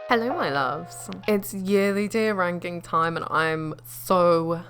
Hello my loves, it's yearly tier ranking time and I'm so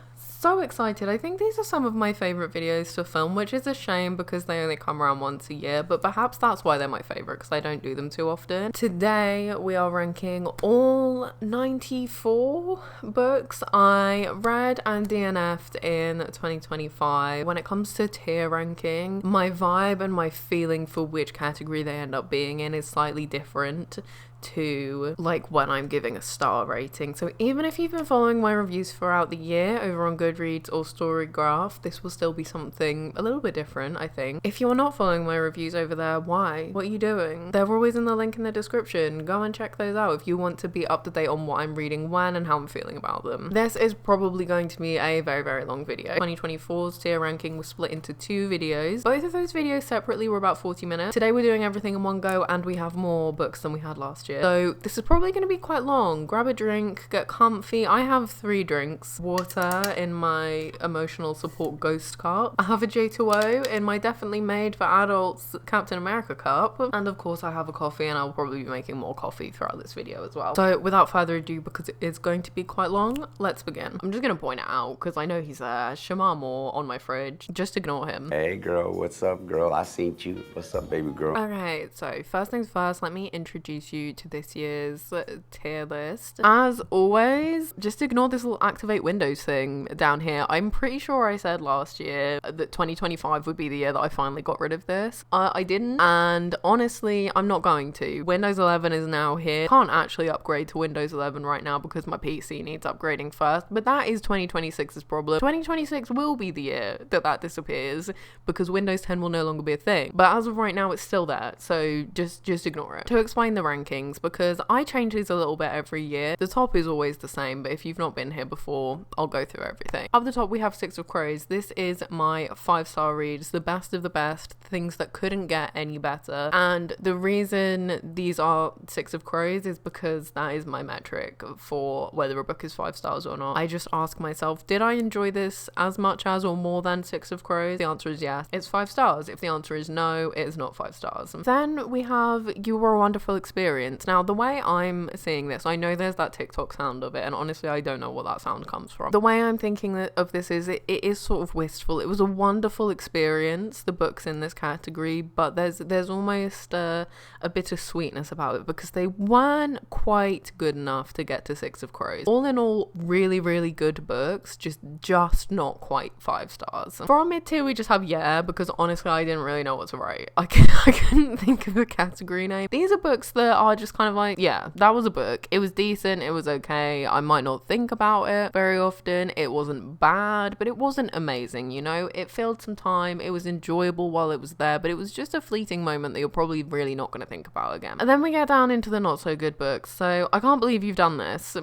excited. I think these are some of my favourite videos to film, which is a shame because they only come around once a year, but perhaps that's why they're my favourite, because I don't do them too often. Today we are ranking all 94 books I read and DNF'd in 2025. When it comes to tier ranking, my vibe and my feeling for which category they end up being in is slightly different to like when I'm giving a star rating. So even if you've been following my reviews throughout the year over on Goodreads or Storygraph, this will still be something a little bit different, I think. If you're not following my reviews over there, why? What are you doing? They're always in the link in the description. Go and check those out if you want to be up to date on what I'm reading when and how I'm feeling about them. This is probably going to be a very long video. 2024's tier ranking was split into 2 videos. Both of those videos separately were about 40 minutes. Today we're doing everything in one go and we have more books than we had last year. So this is probably going to be quite long. Grab a drink, get comfy. I have 3 drinks. Water in my emotional support ghost cup. I have a J2O in my definitely made for adults Captain America cup. And of course I have a coffee, and I'll probably be making more coffee throughout this video as well. So without further ado, because it is going to be quite long, let's begin. I'm just going to point it out because I know he's there. Shamar Moore on my fridge. Just ignore him. Hey girl, what's up girl? I seen you. What's up baby girl? Okay, so first things first, let me introduce you to this year's tier list. As always, just ignore this little activate windows thing down here. I'm pretty sure I said last year that 2025 would be the year that I finally got rid of this. I didn't, and honestly I'm not going to. Windows 11 is now here. Can't actually upgrade to Windows 11 right now because my PC needs upgrading first, but that is 2026's problem. 2026 will be the year that disappears because Windows 10 will no longer be a thing, but as of right now it's still there, so just ignore it. To explain the rankings, because I change these a little bit every year, the top is always the same, but if you've not been here before, I'll go through everything. Up the top we have Six of Crows. This is my 5-star read. It's the best of the best, things that couldn't get any better, and the reason these are Six of Crows is because that is my metric for whether a book is 5 stars or not. I just ask myself, did I enjoy this as much as or more than Six of Crows? The answer is yes, it's 5 stars. If the answer is no, it is not 5 stars. Then we have You Were a Wonderful Experience. Now the way I'm seeing this, I know there's that TikTok sound of it, and honestly I don't know what that sound comes from. The way I'm thinking of this is it is sort of wistful. It was a wonderful experience, the books in this category, but there's almost a bit of sweetness about it because they weren't quite good enough to get to Six of Crows. All in all, really good books, just not quite 5 stars. For our mid tier we just have Yeah, because honestly I didn't really know what to write. I couldn't think of a category name. These are books that are just kind of like, yeah, that was a book. It was decent, it was okay. I might not think about it very often. It wasn't bad, but it wasn't amazing, you know? It filled some time, it was enjoyable while it was there, but it was just a fleeting moment that you're probably really not going to think about again. And then we get down into the not so good books. So I Can't Believe You've Done This.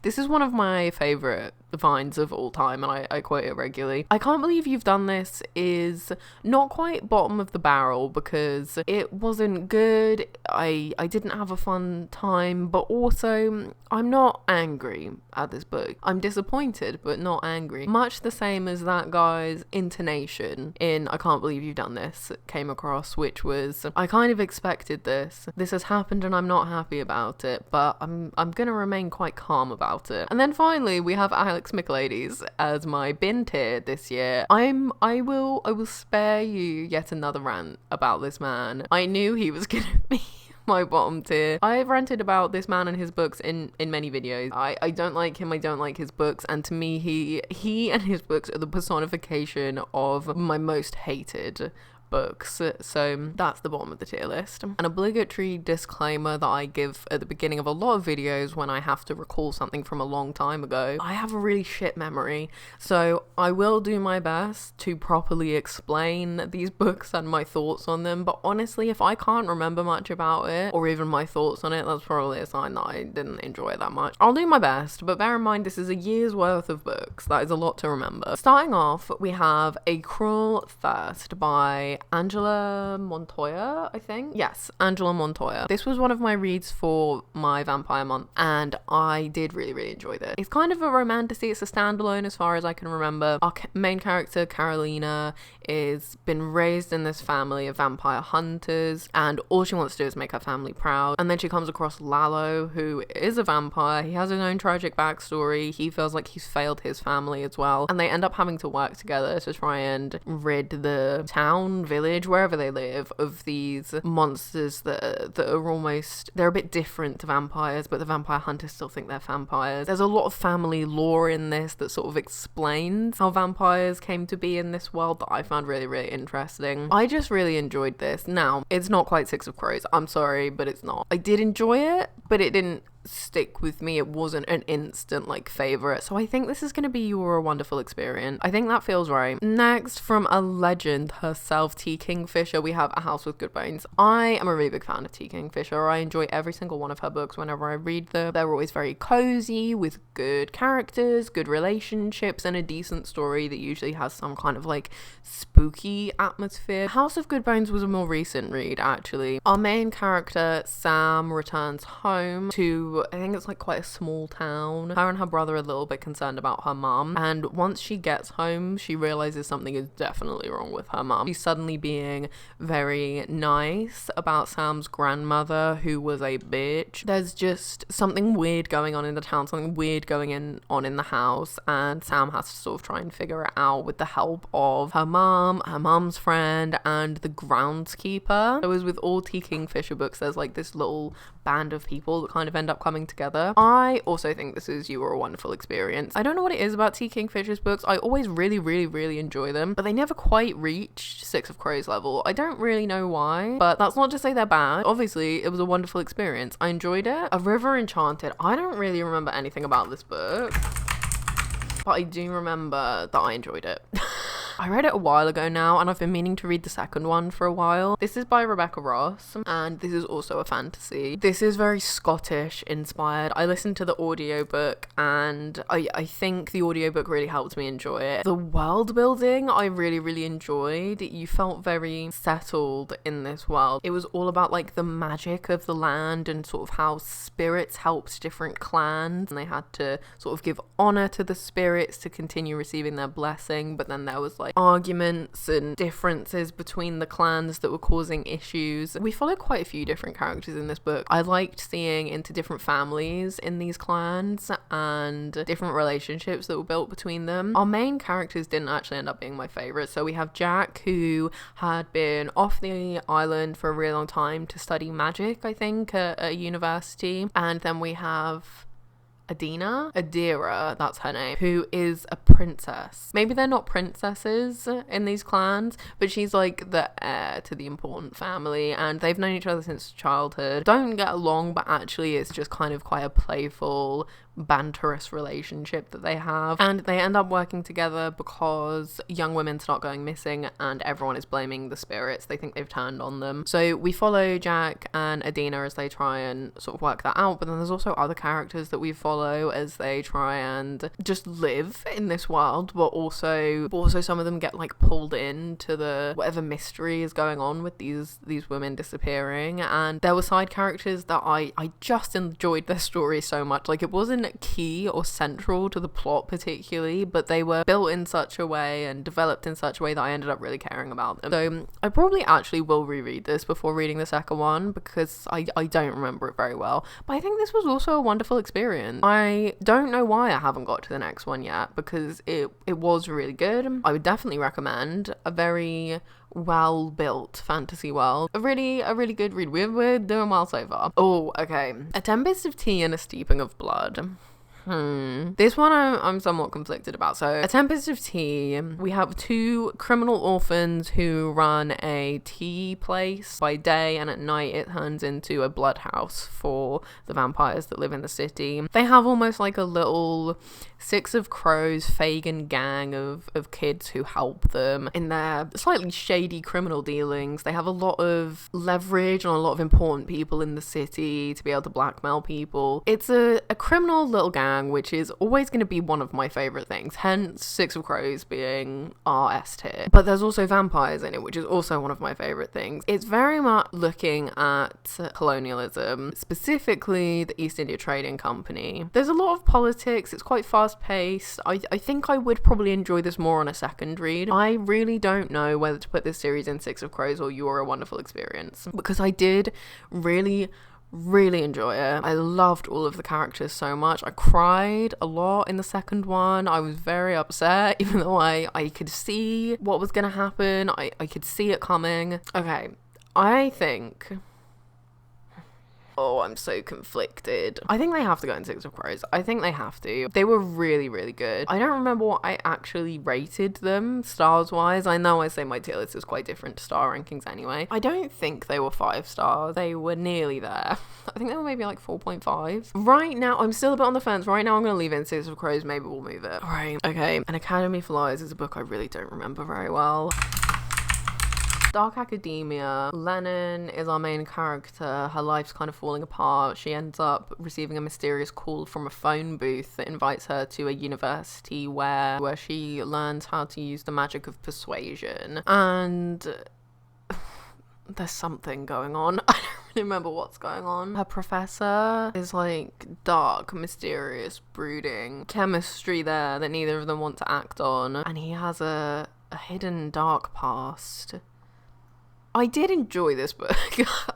This is one of my favourite vines of all time, and I quote it regularly. I Can't Believe You've Done This is not quite bottom of the barrel because it wasn't good. I didn't have a fun time, but also I'm not angry at this book. I'm disappointed, but not angry. Much the same as that guy's intonation in I Can't Believe You've Done This came across, which was, I kind of expected this. This has happened and I'm not happy about it, but I'm gonna remain quite calm about it. And then finally we have Alex McLadies as my bin tier this year. I will spare you yet another rant about this man. I knew he was gonna be my bottom tier. I've ranted about this man and his books in many videos. I don't like him, I don't like his books, and to me he and his books are the personification of my most hated books. So that's the bottom of the tier list. An obligatory disclaimer that I give at the beginning of a lot of videos when I have to recall something from a long time ago. I have a really shit memory, so I will do my best to properly explain these books and my thoughts on them, but honestly if I can't remember much about it or even my thoughts on it, that's probably a sign that I didn't enjoy it that much. I'll do my best, but bear in mind this is a year's worth of books. That is a lot to remember. Starting off, we have A Cruel Thirst by by Angela Montoya, I think. Yes, Angela Montoya. This was one of my reads for my Vampire Month, and I did really, really enjoy this. It's kind of a romantasy. It's a standalone as far as I can remember. Our main character, Carolina, is been raised in this family of vampire hunters, and all she wants to do is make her family proud. And then she comes across Lalo, who is a vampire. He has his own tragic backstory. He feels like he's failed his family as well, and they end up having to work together to try and rid the town, village, wherever they live, of these monsters that are almost, they're a bit different to vampires, but the vampire hunters still think they're vampires. There's a lot of family lore in this that sort of explains how vampires came to be in this world that I found really, really interesting. I just really enjoyed this. Now, it's not quite Six of Crows. I'm sorry, but it's not. I did enjoy it, but it didn't stick with me. It wasn't an instant like favorite, so I think this is going to be your wonderful experience. I think that feels right. Next, from a legend herself, T. Kingfisher, we have A House with Good Bones. I am a really big fan of T. Kingfisher. I enjoy every single one of her books whenever I read them. They're always very cozy, with good characters, good relationships, and a decent story that usually has some kind of like spooky atmosphere. House of Good Bones was a more recent read, actually. Our main character, Sam, returns home to, I think it's like quite a small town. Her and her brother are a little bit concerned about her mum, and once she gets home, she realizes something is definitely wrong with her mum. She's suddenly being very nice about Sam's grandmother, who was a bitch. There's just something weird going on in the town, something weird going on in the house, and Sam has to sort of try and figure it out with the help of her mum, her mum's friend, and the groundskeeper. So as with all T. Kingfisher books, there's like this little band of people that kind of end up coming together. I also think this is You Were a Wonderful Experience. I don't know what it is about T. Kingfisher's books. I always really, really, really enjoy them, but they never quite reached Six of Crows level. I don't really know why, but that's not to say they're bad. Obviously, it was a wonderful experience. I enjoyed it. A River Enchanted. I don't really remember anything about this book, but I do remember that I enjoyed it. I read it a while ago now, and I've been meaning to read the second one for a while. This is by Rebecca Ross, and this is also a fantasy. This is very Scottish inspired. I listened to the audiobook, and I think the audiobook really helped me enjoy it. The world building I really, really enjoyed. You felt very settled in this world. It was all about like the magic of the land and sort of how spirits helped different clans, and they had to sort of give honor to the spirits to continue receiving their blessing, but then there was like arguments and differences between the clans that were causing issues. We followed quite a few different characters in this book. I liked seeing into different families in these clans and different relationships that were built between them. Our main characters didn't actually end up being my favorite. So we have Jack, who had been off the island for a really long time to study magic, I think, at a university. And then we have Adira, that's her name, who is a princess. Maybe they're not princesses in these clans, but she's like the heir to the important family, and they've known each other since childhood. Don't get along, but actually it's just kind of quite a playful, banterous relationship that they have, and they end up working together because young women start going missing and everyone is blaming the spirits. They think they've turned on them. So we follow Jack and Adina as they try and sort of work that out, but then there's also other characters that we follow as they try and just live in this world, but also some of them get like pulled into the whatever mystery is going on with these women disappearing. And there were side characters that I just enjoyed their story so much. Like, it wasn't key or central to the plot particularly, but they were built in such a way and developed in such a way that I ended up really caring about them. So I probably actually will reread this before reading the second one, because I don't remember it very well, but I think this was also a wonderful experience. I don't know why I haven't got to the next one yet, because it was really good. I would definitely recommend. A very well built fantasy world, a really good read. We're doing well so far. Oh, okay. A Tempest of Tea and a Steeping of Blood. This one I'm somewhat conflicted about. So, A Tempest of Tea, we have two criminal orphans who run a tea place by day, and at night it turns into a blood house for the vampires that live in the city. They have almost like a little Six of Crows Fagin gang of kids who help them in their slightly shady criminal dealings. They have a lot of leverage on a lot of important people in the city to be able to blackmail people. It's a criminal little gang. whopping, which is always going to be one of my favourite things, hence Six of Crows being our S tier. But there's also vampires in it, which is also one of my favourite things. It's very much looking at colonialism, specifically the East India Trading Company. There's a lot of politics, it's quite fast paced. I think I would probably enjoy this more on a second read. I really don't know whether to put this series in Six of Crows or You're a Wonderful Experience, because I did really enjoy it. I loved all of the characters so much. I cried a lot in the second one. I was very upset, even though I could see what was gonna happen. I could see it coming. Okay, I think... Oh, I'm so conflicted. I think they have to go in Six of Crows. I think they have to. They were really good. I don't remember what I actually rated them stars-wise. I know I say my tier list is quite different to star rankings anyway. I don't think they were 5 stars. They were nearly there. I think they were maybe like 4.5. Right now, I'm still a bit on the fence. Right now, I'm going to leave it in Six of Crows. Maybe we'll move it. All right. Okay. An Academy for Liars is a book I really don't remember very well. Dark Academia. Lennon is our main character. Her life's kind of falling apart. She ends up receiving a mysterious call from a phone booth that invites her to a university where she learns how to use the magic of persuasion. And there's something going on. I don't really remember what's going on. Her professor is like dark, mysterious, brooding. Chemistry there that neither of them want to act on. And he has a hidden dark past. I did enjoy this book.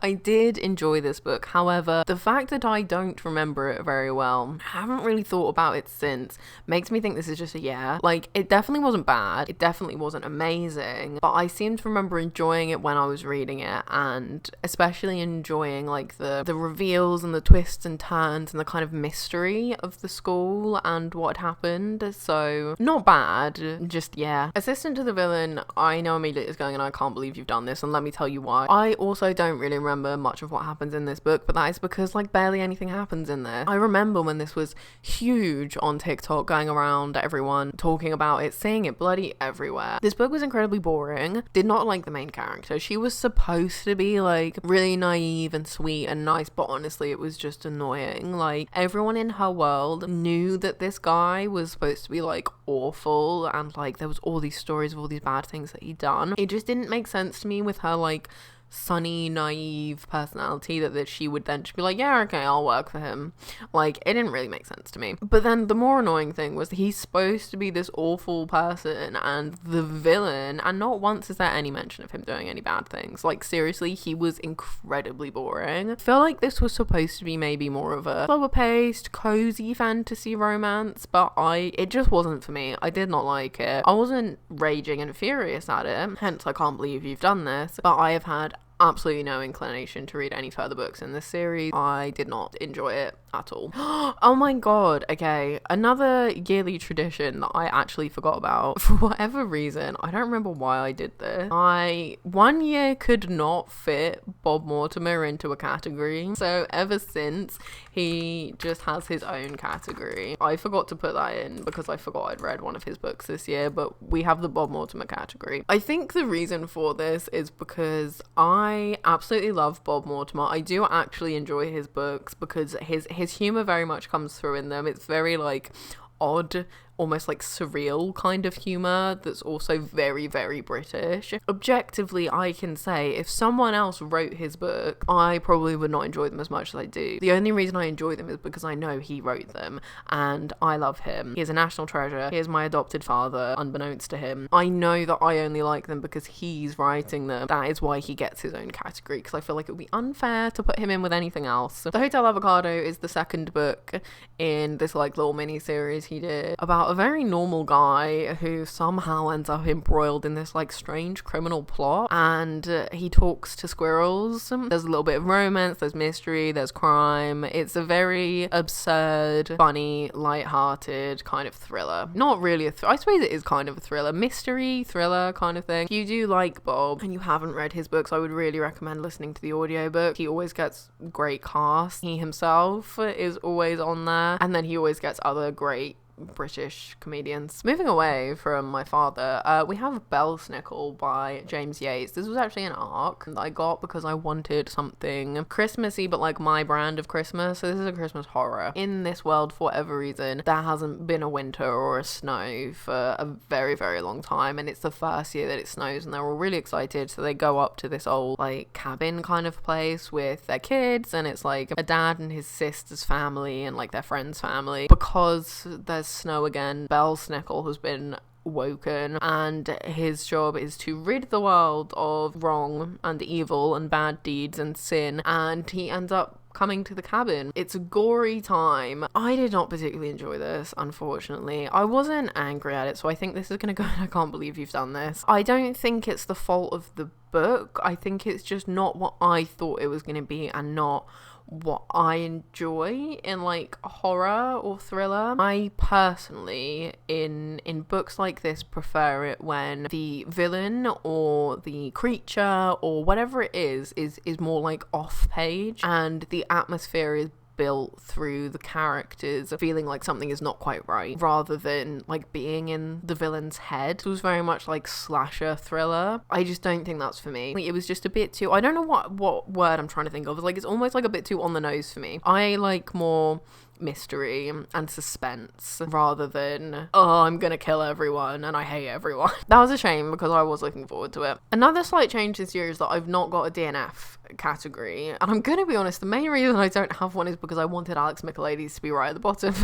I did enjoy this book. However, the fact that I don't remember it very well, haven't really thought about it since, makes me think this is just a yeah. Like, it definitely wasn't bad. It definitely wasn't amazing. But I seem to remember enjoying it when I was reading it, and especially enjoying like the reveals and the twists and turns and the kind of mystery of the school and what had happened. So, not bad. Just, yeah. Assistant to the Villain, I know immediately it's going, and I can't believe you've done this, and let me tell you why. I also don't really remember much of what happens in this book, but that is because like barely anything happens in there. I remember when this was huge on TikTok, going around, everyone talking about it, seeing it bloody everywhere. This book was incredibly boring. Did not like the main character. She was supposed to be like really naive and sweet and nice, but honestly it was just annoying. Like, everyone in her world knew that this guy was supposed to be like awful, and like there was all these stories of all these bad things that he'd done. It just didn't make sense to me with her like sunny, naive personality that she would then just be like, yeah, okay, I'll work for him. Like, it didn't really make sense to me. But then the more annoying thing was he's supposed to be this awful person and the villain, and not once is there any mention of him doing any bad things. Like, seriously, he was incredibly boring. I feel like this was supposed to be maybe more of a slower paced, cozy fantasy romance, but it just wasn't for me. I did not like it. I wasn't raging and furious at it, hence I can't believe you've done this, but I have had absolutely no inclination to read any further books in this series. I did not enjoy it at all. Oh my god, okay, another yearly tradition that I actually forgot about for whatever reason. I don't remember why I did this. I one year could not fit Bob Mortimer into a category, so ever since he just has his own category. I forgot to put that in because I forgot I'd read one of his books this year, but we have the Bob Mortimer category. I think the reason for this is because I absolutely love Bob Mortimer. I do actually enjoy his books because his humor very much comes through in them. It's very like odd, almost like surreal kind of humor that's also very British. Objectively, I can say if someone else wrote his book, I probably would not enjoy them as much as I do. The only reason I enjoy them is because I know he wrote them and I love him. He is a national treasure. He is my adopted father, unbeknownst to him. I know that I only like them because he's writing them. That is why he gets his own category, because I feel like it would be unfair to put him in with anything else. The Hotel Avocado is the second book in this like little mini series he did about a very normal guy who somehow ends up embroiled in this like strange criminal plot, and he talks to squirrels. There's a little bit of romance, there's mystery, there's crime. It's a very absurd, funny, light-hearted kind of thriller. Not really I suppose it is kind of a thriller, mystery thriller kind of thing. If you do like Bob and you haven't read his books, I would really recommend listening to the audiobook. He always gets great cast. He himself is always on there, and then he always gets other great British comedians. Moving away from my father, we have Belsnickel by James Yates. This was actually an arc that I got because I wanted something Christmassy, but like my brand of Christmas. So this is a Christmas horror. In this world, for whatever reason, there hasn't been a winter or a snow for a very, very long time, and it's the first year that it snows, and they're all really excited. So they go up to this old like cabin kind of place with their kids, and it's like a dad and his sister's family and like their friend's family. Because there's snow again, Belsnickel has been woken, and his job is to rid the world of wrong and evil and bad deeds and sin, and he ends up coming to the cabin. It's a gory time. I did not particularly enjoy this, unfortunately. I wasn't angry at it, so I think this is gonna go, I can't believe you've done this. I don't think it's the fault of the book. I think it's just not what I thought it was gonna be, and not what I enjoy in like horror or thriller. I personally in books like this prefer it when the villain or the creature or whatever it is more like off page, and the atmosphere is built through the characters feeling like something is not quite right, rather than like being in the villain's head. It was very much like slasher thriller. I just don't think that's for me. Like, it was just a bit too, I don't know what word I'm trying to think of. It's like, it's almost like a bit too on the nose for me. I like more mystery and suspense rather than, oh, I'm gonna kill everyone and I hate everyone. That was a shame because I was looking forward to it. Another slight change this year is that I've not got a DNF category, and I'm gonna be honest, the main reason I don't have one is because I wanted Alex Michaelides to be right at the bottom.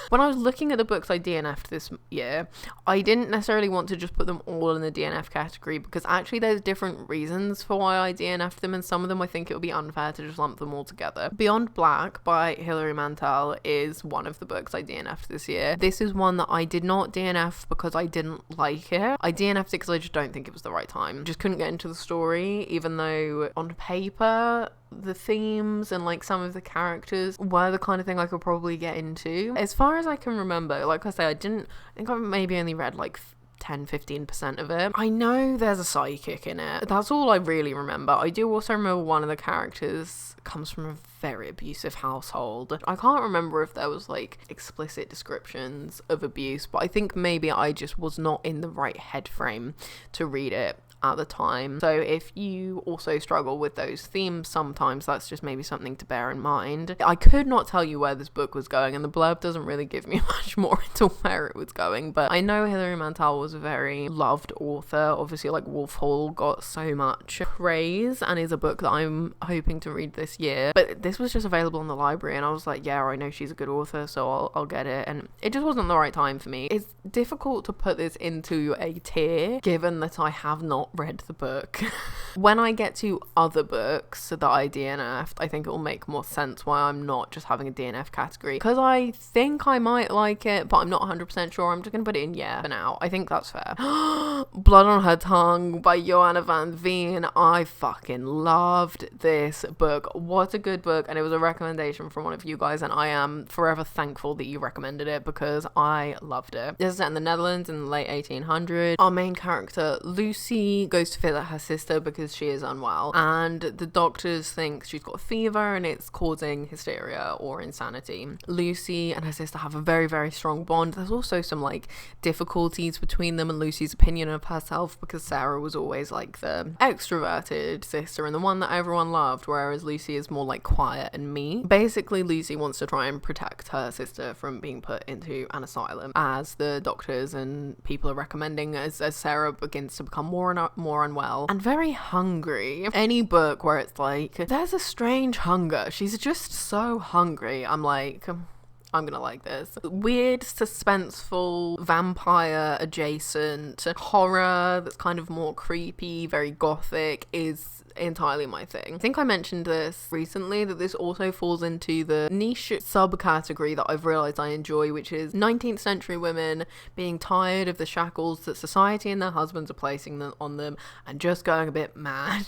When I was looking at the books I DNF'd this year, I didn't necessarily want to just put them all in the DNF category, because actually there's different reasons for why I DNF'd them, and some of them I think it would be unfair to just lump them all together. Beyond Black by Hilary Mantel is one of the books I DNF'd this year. This is one that I did not DNF because I didn't like it. I DNF'd it because I just don't think it was the right time. Just couldn't get into the story, even though on paper the themes and like some of the characters were the kind of thing I could probably get into. As far as I can remember, like I say, I think I maybe only read like 10-15% of it. I know there's a psychic in it. That's all I really remember. I do also remember one of the characters comes from a very abusive household. I can't remember if there was like explicit descriptions of abuse, but I think maybe I just was not in the right head frame to read it at the time. So if you also struggle with those themes sometimes, that's just maybe something to bear in mind. I could not tell you where this book was going, and the blurb doesn't really give me much more into where it was going, but I know Hilary Mantel was a very loved author. Obviously, like Wolf Hall got so much praise and is a book that I'm hoping to read this year, but this was just available in the library and I was like, yeah, I know she's a good author, so I'll get it, and it just wasn't the right time for me. It's difficult to put this into a tier given that I have not read the book. When I get to other books that I DNF'd, I think it will make more sense why I'm not just having a DNF category, because I think I might like it, but I'm not 100% sure. I'm just gonna put it in yeah for now. I think that's fair. Blood on Her Tongue by Johanna van Veen. I fucking loved this book. What a good book, and it was a recommendation from one of you guys, and I am forever thankful that you recommended it because I loved it. This is set in the Netherlands in the late 1800s. Our main character Lucy goes to visit her sister because she is unwell, and the doctors think she's got a fever and it's causing hysteria or insanity. Lucy and her sister have a very, very strong bond. There's also some like difficulties between them and Lucy's opinion of herself, because Sarah was always like the extroverted sister and the one that everyone loved, whereas Lucy is more like quiet and meek. Basically, Lucy wants to try and protect her sister from being put into an asylum, as the doctors and people are recommending, as Sarah begins to become more unwell and very hungry. Any book where it's like there's a strange hunger, she's just so hungry, I'm like, I'm gonna like this. Weird, suspenseful, vampire adjacent horror that's kind of more creepy, very gothic is entirely my thing. I think I mentioned this recently, that this also falls into the niche subcategory that I've realized I enjoy, which is 19th century women being tired of the shackles that society and their husbands are placing them on them and just going a bit mad.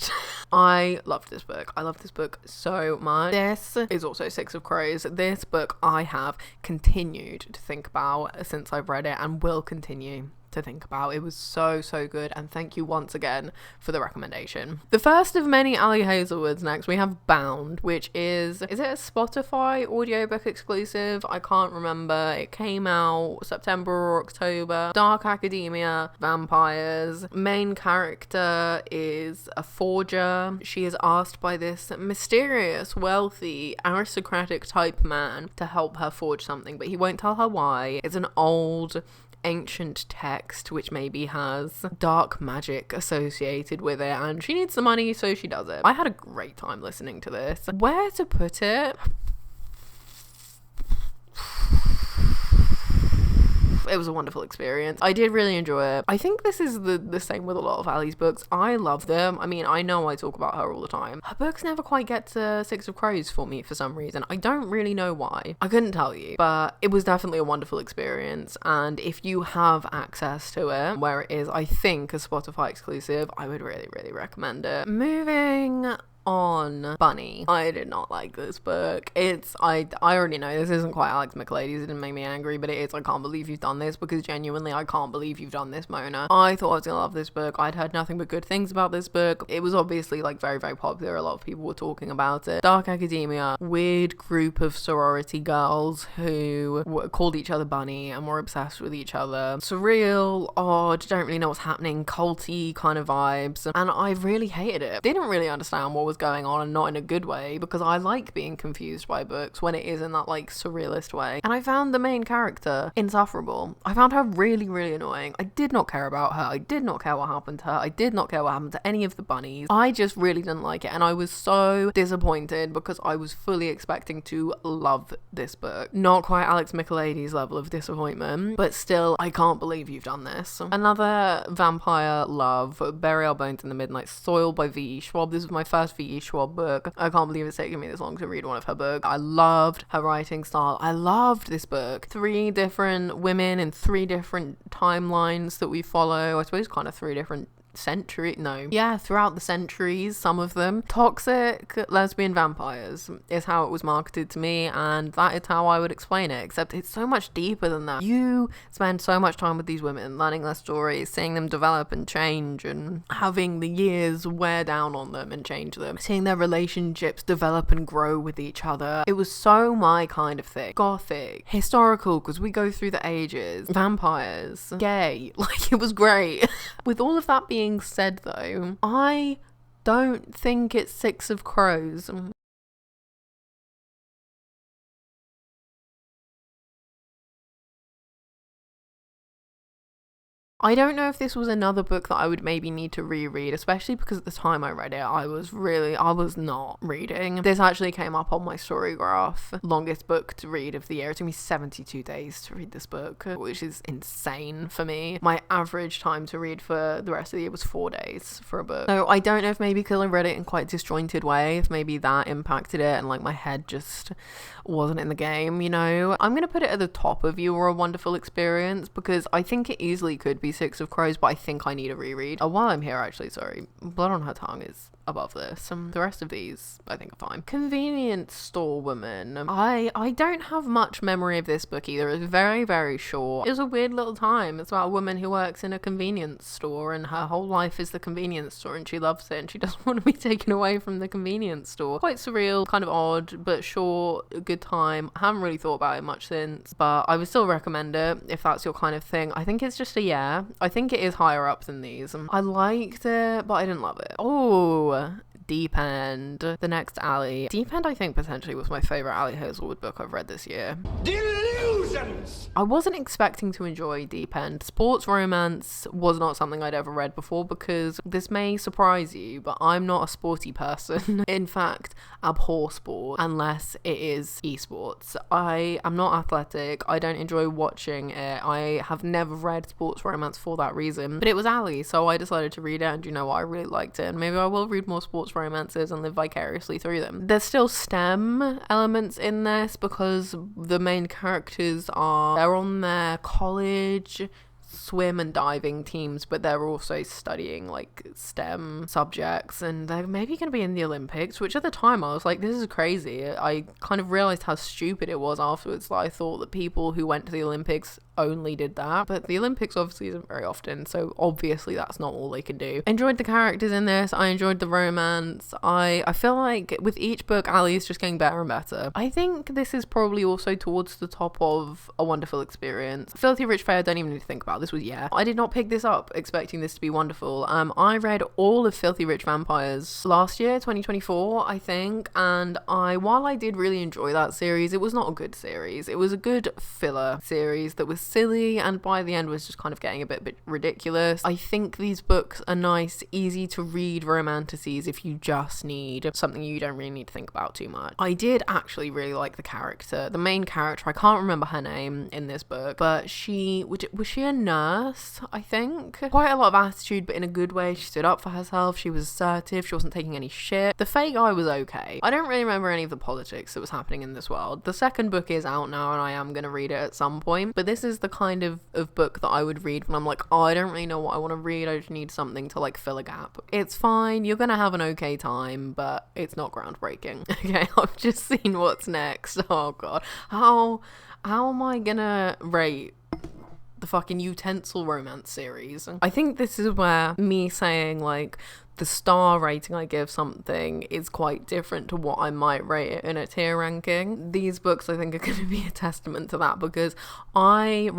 I loved this book. I love this book so much. This is also Six of Crows. This book I have continued to think about since I've read it and will continue to think about. It was so good, and thank you once again for the recommendation. The first of many Ali Hazelwoods. Next we have Bound, which is it a Spotify audiobook exclusive? I can't remember. It came out September or October. Dark academia, vampires. Main character is a forger. She is asked by this mysterious, wealthy, aristocratic type man to help her forge something, but he won't tell her why. It's an old ancient text which maybe has dark magic associated with it, and she needs the money, so she does it. I had a great time listening to this. Where to put it? It was a wonderful experience. I did really enjoy it. I think this is the same with a lot of Ali's books. I love them. I mean, I know I talk about her all the time. Her books never quite get to Six of Crows for me for some reason. I don't really know why. I couldn't tell you, but it was definitely a wonderful experience, and if you have access to it, where it is, I think, a Spotify exclusive, I would really recommend it. Moving on, Bunny. I did not like this book. I already know this isn't quite Alex McLady's. It didn't make me angry, but it is. I can't believe you've done this, because genuinely I can't believe you've done this, Mona. I thought I was gonna love this book. I'd heard nothing but good things about this book. It was obviously like very popular. A lot of people were talking about it. Dark academia, weird group of sorority girls who called each other Bunny and were obsessed with each other. Surreal, odd, don't really know what's happening, culty kind of vibes, and I really hated it. Didn't really understand what was going on, and not in a good way, because I like being confused by books when it is in that like surrealist way. And I found the main character insufferable. I found her really annoying. I did not care about her. I did not care what happened to her. I did not care what happened to any of the bunnies. I just really didn't like it, and I was so disappointed because I was fully expecting to love this book. Not quite Alex McLady's level of disappointment, but still, I can't believe you've done this. Another vampire love, Bury Our Bones in the Midnight Soil by V.E. Schwab. This was my first V.E. Schwab book. I can't believe it's taken me this long to read one of her books. I loved her writing style. I loved this book. 3 different women in 3 different timelines that we follow. I suppose kind of 3 different throughout the centuries, some of them. Toxic lesbian vampires is how it was marketed to me, and that is how I would explain it, except it's so much deeper than that. You spend so much time with these women, learning their stories, seeing them develop and change, and having the years wear down on them and change them, seeing their relationships develop and grow with each other. It was so my kind of thing. Gothic, historical, because we go through the ages, vampires, gay, like it was great. With all of that being said though, I don't think it's Six of Crows. I don't know if this was another book that I would maybe need to reread, especially because at the time I read it, I was not reading. This actually came up on my story graph. Longest book to read of the year. It took me 72 days to read this book, which is insane for me. My average time to read for the rest of the year was 4 days for a book. So I don't know if maybe because I read it in quite a disjointed way, if maybe that impacted it and like my head just wasn't in the game, you know. I'm gonna put it at the top of You Were a Wonderful Experience, because I think it easily could be Six of Crows, but I think I need a reread. While I'm here, actually, sorry, Blood on Her Tongue is above this. The rest of these I think are fine. Convenience Store Woman. I don't have much memory of this book either. It's very short. It was a weird little time. It's about a woman who works in a convenience store, and her whole life is the convenience store, and she loves it, and she doesn't want to be taken away from the convenience store. Quite surreal, kind of odd, but short, a good time. I haven't really thought about it much since, but I would still recommend it if that's your kind of thing. I think it's just a yeah. I think it is higher up than these. I liked it, but I didn't love it. Oh, Deep End, the next Ali. Deep End, I think, potentially was my favourite Ali Hazelwood book I've read this year. Delusions! I wasn't expecting to enjoy Deep End. Sports romance was not something I'd ever read before, because this may surprise you, but I'm not a sporty person. In fact, abhor sport unless it is esports. I am not athletic. I don't enjoy watching it. I have never read sports romance for that reason, but it was Ali, so I decided to read it, and you know what, I really liked it, and maybe I will read more sports romances and live vicariously through them. There's still STEM elements in this, because the main characters they're on their college swim and diving teams, but they're also studying like STEM subjects, and they're maybe going to be in the Olympics, which at the time I was like, this is crazy. I kind of realized how stupid it was afterwards. Like, I thought that people who went to the Olympics only did that, but the Olympics obviously isn't very often, so obviously that's not all they can do. Enjoyed the characters in this. I enjoyed the romance. I feel like with each book, Ali is just getting better and better. I think this is probably also towards the top of A Wonderful Experience. Filthy Rich Fair, I don't even need to think about. This was, yeah, I did not pick this up expecting this to be wonderful. I read all of Filthy Rich Vampires last year, 2024, I think, and while I did really enjoy that series, it was not a good series. It was a good filler series that was silly, and by the end was just kind of getting a bit ridiculous. I think these books are nice, easy to read romanticies if you just need something you don't really need to think about too much. I did actually really like the main character. I can't remember her name in this book, but was she a nurse? I think quite a lot of attitude, but in a good way. She stood up for herself. She was assertive. She wasn't taking any shit. The fake guy was okay. I don't really remember any of the politics that was happening in this world. The second book is out now, and I am going to read it at some point, but this is the kind of book that I would read when I'm like, oh, I don't really know what I want to read. I just need something to like fill a gap. It's fine. You're going to have an okay time, but it's not groundbreaking. Okay, I've just seen what's next. Oh god. How am I gonna rate the fucking utensil romance series? I think this is where me saying like the star rating I give something is quite different to what I might rate it in a tier ranking. These books I think are going to be a testament to that, because I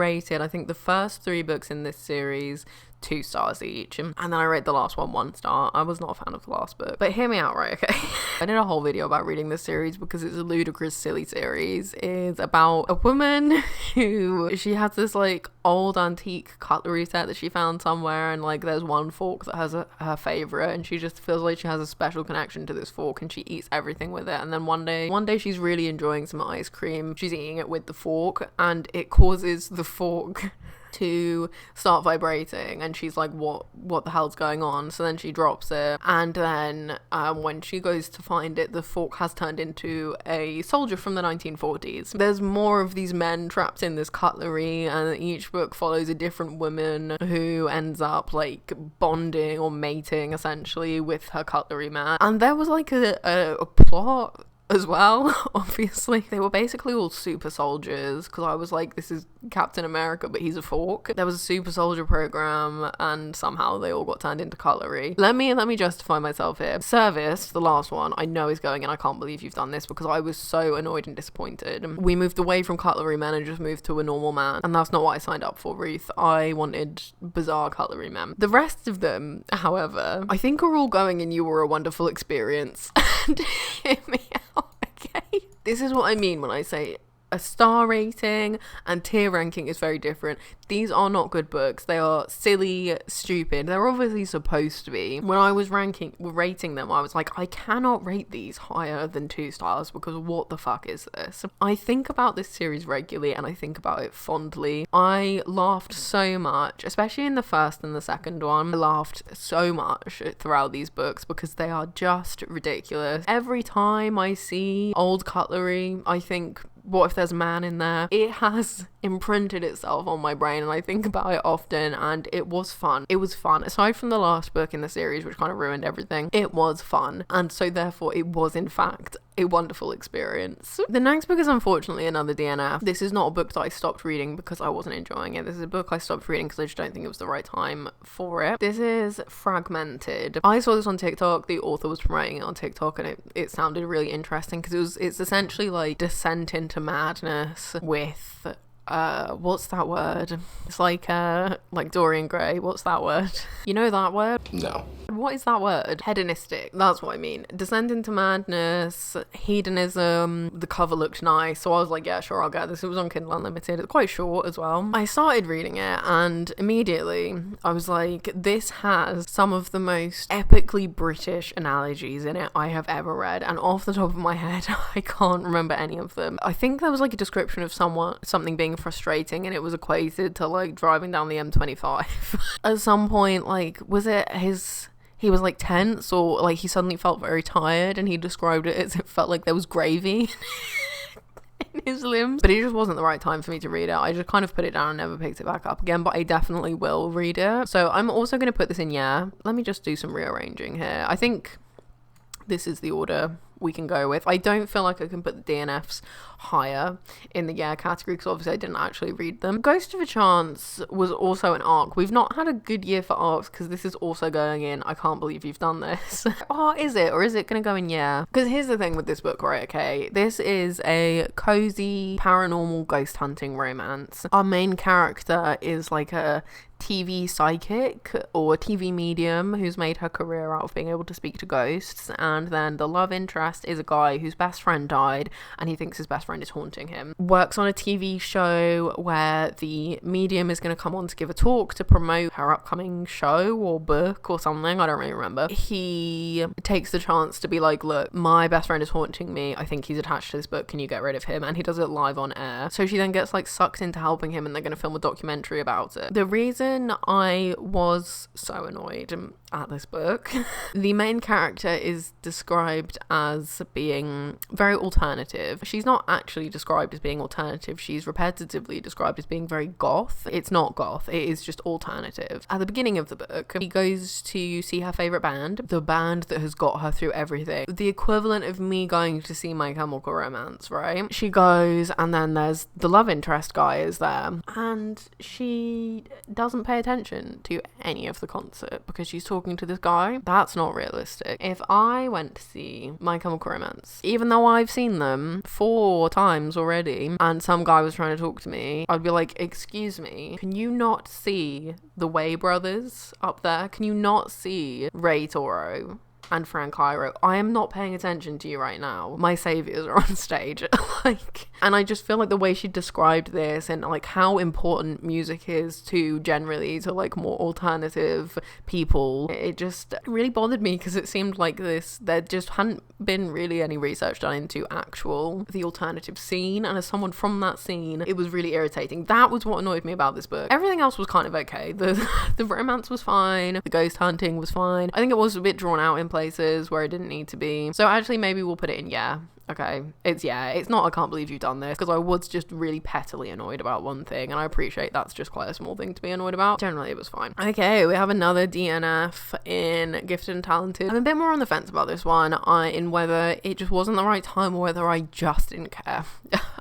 think the first 3 books in this series 2 stars each, and then I rate the last one 1 star. I was not a fan of the last book, but hear me out, right? Okay. I did a whole video about reading this series because it's a ludicrous, silly series. It's about a woman who, she has this like old antique cutlery set that she found somewhere, and like there's one fork that has her favorite, and she just feels like she has a special connection to this fork, and she eats everything with it. And then one day she's really enjoying some ice cream. She's eating it with the fork, and it causes the fork to start vibrating, and she's like, what the hell's going on? So then she drops it, and then when she goes to find it, the fork has turned into a soldier from the 1940s. There's more of these men trapped in this cutlery, and each book follows a different woman who ends up like bonding or mating essentially with her cutlery man. And there was like a plot as well. Obviously they were basically all super soldiers, because I was like, this is Captain America, but he's a fork. There was a super soldier program, and somehow they all got turned into cutlery. Let me justify myself here. Service, the last one, I know is going, and I can't believe you've done this, because I was so annoyed and disappointed. We moved away from cutlery men and just moved to a normal man, and that's not what I signed up for, Ruth. I wanted bizarre cutlery men. The rest of them, however, I think are all going in You Were a Wonderful Experience. And hear me out, okay? This is what I mean when I say a star rating and tier ranking is very different. These are not good books. They are silly, stupid. They're obviously supposed to be. When I was rating them, I was like, I cannot rate these higher than 2 stars, because what the fuck is this? I think about this series regularly, and I think about it fondly. I laughed so much, especially in the first and the second one. I laughed so much throughout these books because they are just ridiculous. Every time I see old cutlery, I think, what if there's a man in there? It has imprinted itself on my brain, and I think about it often, and it was fun. It was fun. Aside from the last book in the series, which kind of ruined everything, it was fun, and so therefore it was in fact a wonderful experience. The next book is unfortunately another DNF. This is not a book that I stopped reading because I wasn't enjoying it. This is a book I stopped reading because I just don't think it was the right time for it. This is Fragmented. I saw this on TikTok. The author was promoting it on TikTok, and it sounded really interesting because it's essentially like descent into madness with what's that word? It's like Dorian Gray. What's that word? You know that word? No. What is that word? Hedonistic. That's what I mean. Descent into madness, hedonism. The cover looked nice, so I was like, yeah, sure, I'll get this. It was on Kindle Unlimited. It's quite short as well. I started reading it, and immediately I was like, this has some of the most epically British analogies in it I have ever read, and off the top of my head, I can't remember any of them. I think there was like a description of something being frustrating, and it was equated to like driving down the M25. At some point, like, was it he was like tense, or like he suddenly felt very tired, and he described it as it felt like there was gravy in his limbs. But it just wasn't the right time for me to read it. I just kind of put it down and never picked it back up again, but I definitely will read it. So I'm also going to put this in yeah. Let me just do some rearranging here. I think this is the order we can go with. I don't feel like I can put the DNFs higher in the yeah category because obviously I didn't actually read them. Ghost of a Chance was also an arc. We've not had a good year for arcs because this is also going in I can't believe you've done this. Oh, is it? Or is it going to go in yeah? Because here's the thing with this book, right? Okay, this is a cozy paranormal ghost hunting romance. Our main character is like a TV psychic or TV medium who's made her career out of being able to speak to ghosts, and then the love interest is a guy whose best friend died and he thinks his best friend is haunting him. Works on a TV show where the medium is going to come on to give a talk to promote her upcoming show or book or something, I don't really remember. He takes the chance to be like, look, my best friend is haunting me, I think he's attached to this book, can you get rid of him? And he does it live on air. So she then gets like sucked into helping him and they're going to film a documentary about it. The reason I was so annoyed at this book, the main character is described as being very alternative. She's not actually described as being alternative, she's repetitively described as being very goth. It's not goth, it is just alternative. At the beginning of the book, he goes to see her favourite band, the band that has got her through everything. The equivalent of me going to see My Chemical Romance, right? She goes and then there's the love interest guy is there and she doesn't pay attention to any of the concert because she's talking to this guy. That's not realistic. If I went to see My Chemical Romance, even though I've seen them 4 times already, and some guy was trying to talk to me, I'd be like, excuse me, can you not see the Way brothers up there? Can you not see Ray Toro and Frank Iero? I am not paying attention to you right now. My saviors are on stage. And I just feel like the way she described this and like how important music is to generally to like more alternative people, it just really bothered me because it seemed like there just hadn't been really any research done into the alternative scene, and as someone from that scene, it was really irritating. That was what annoyed me about this book. Everything else was kind of okay. The romance was fine, the ghost hunting was fine. I think it was a bit drawn out in places where it didn't need to be. So actually maybe we'll put it in yeah. Okay, it's not I can't believe you've done this, because I was just really pettily annoyed about one thing, and I appreciate that's just quite a small thing to be annoyed about. Generally it was fine. Okay, we have another DNF in Gifted and Talented. I'm a bit more on the fence about this one, in whether it just wasn't the right time or whether I just didn't care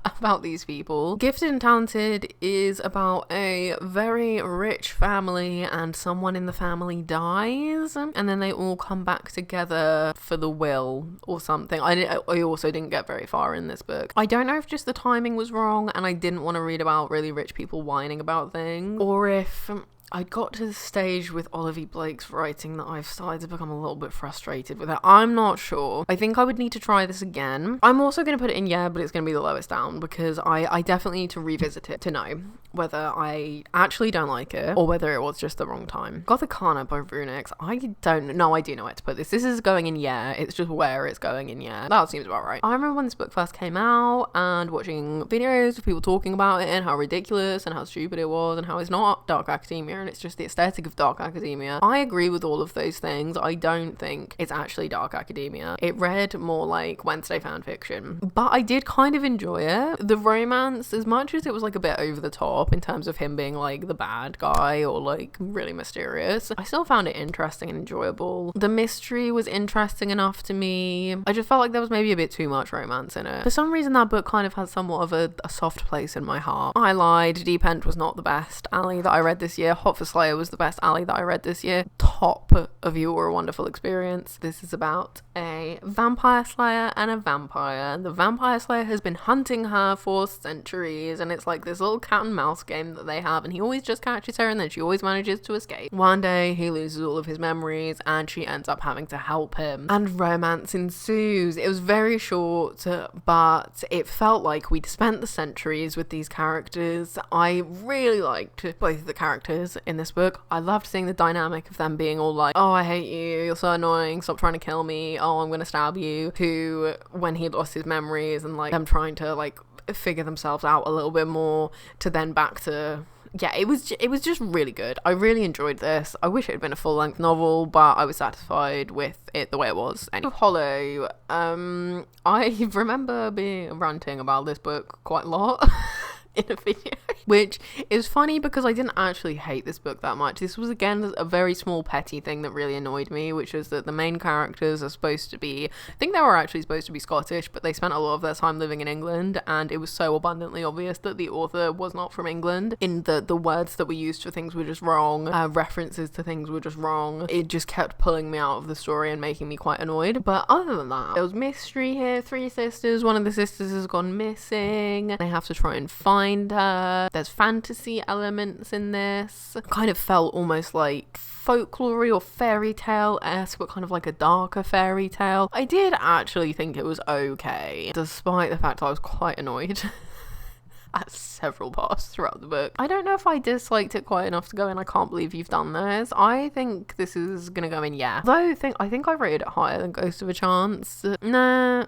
about these people. Gifted and Talented is about a very rich family and someone in the family dies and then they all come back together for the will or something. I also didn't get very far in this book. I don't know if just the timing was wrong and I didn't want to read about really rich people whining about things, or if I got to the stage with Olivia Blake's writing that I've started to become a little bit frustrated with it. I'm not sure. I think I would need to try this again. I'm also going to put it in yeah, but it's going to be the lowest down because I definitely need to revisit it to know whether I actually don't like it or whether it was just the wrong time. Gothicana by Runix. I don't know. I do know where to put this. This is going in yeah. It's just where it's going in yeah. That seems about right. I remember when this book first came out and watching videos of people talking about it and how ridiculous and how stupid it was and how it's not dark academia and it's just the aesthetic of dark academia. I agree with all of those things. I don't think it's actually dark academia. It read more like Wednesday fanfiction, but I did kind of enjoy it. The romance, as much as it was like a bit over the top in terms of him being like the bad guy or like really mysterious, I still found it interesting and enjoyable. The mystery was interesting enough to me. I just felt like there was maybe a bit too much romance in it. For some reason that book kind of had somewhat of a soft place in my heart. I lied. Deep End was not the best alley that I read this year. Hot for Slayer was the best alley that I read this year. Top of You Were a Wonderful Experience. This is about a vampire slayer and a vampire. The vampire slayer has been hunting her for centuries and it's like this little cat and mouse game that they have and he always just catches her and then she always manages to escape. One day he loses all of his memories and she ends up having to help him and romance ensues. It was very short but it felt like we'd spent the centuries with these characters. I really liked both of the characters in this book. I loved seeing the dynamic of them being all like, oh, I hate you, you're so annoying, stop trying to kill me, oh, I'm gonna stab you, who when he lost his memories and like them trying to like figure themselves out a little bit more to then back to yeah, it was just really good. I really enjoyed this. I wish it had been a full-length novel, but I was satisfied with it the way it was. Anyway, Hollow, I remember ranting about this book quite a lot in a video, which is funny because I didn't actually hate this book that much. This was, again, a very small petty thing that really annoyed me, which was that the main characters are supposed to be, I think they were actually supposed to be Scottish, but they spent a lot of their time living in England, and it was so abundantly obvious that the author was not from England. In the words that were used for things were just wrong, references to things were just wrong. It just kept pulling me out of the story and making me quite annoyed. But other than that, there was mystery here. 3 sisters, one of the sisters has gone missing. They have to try and find her. There's fantasy elements in this. Kind of felt almost like folklore or fairy tale-esque, but kind of like a darker fairy tale. I did actually think it was okay, despite the fact I was quite annoyed at several parts throughout the book. I don't know if I disliked it quite enough to go in, I can't believe you've done this. I think this is gonna go in, yeah. Though I think I rated it higher than Ghost of a Chance. Nah,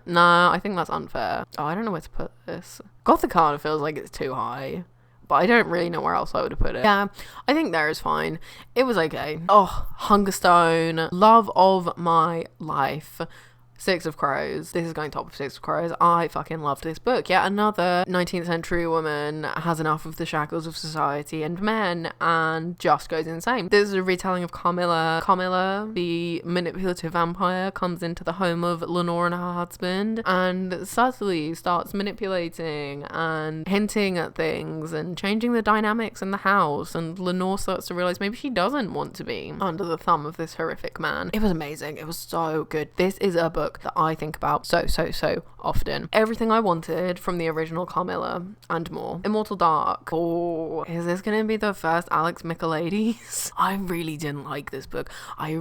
I think that's unfair. Oh, I don't know where to put this. Avocado feels like it's too high, but I don't really know where else I would have put it. Yeah, I think there is fine. It was okay. Oh, Hungerstone, love of my life. 6 of Crows. This is going top of 6 of Crows. I fucking loved this book. Yet another 19th century woman has enough of the shackles of society and men and just goes insane. This is a retelling of Carmilla. Carmilla, the manipulative vampire, comes into the home of Lenore and her husband and subtly starts manipulating and hinting at things and changing the dynamics in the house, and Lenore starts to realize maybe she doesn't want to be under the thumb of this horrific man. It was amazing. It was so good. This is a book that I think about so often. Everything I wanted from the original Carmilla and more. Immortal Dark. Oh, is this gonna be the first Alex Michaelides? I really didn't like this book. I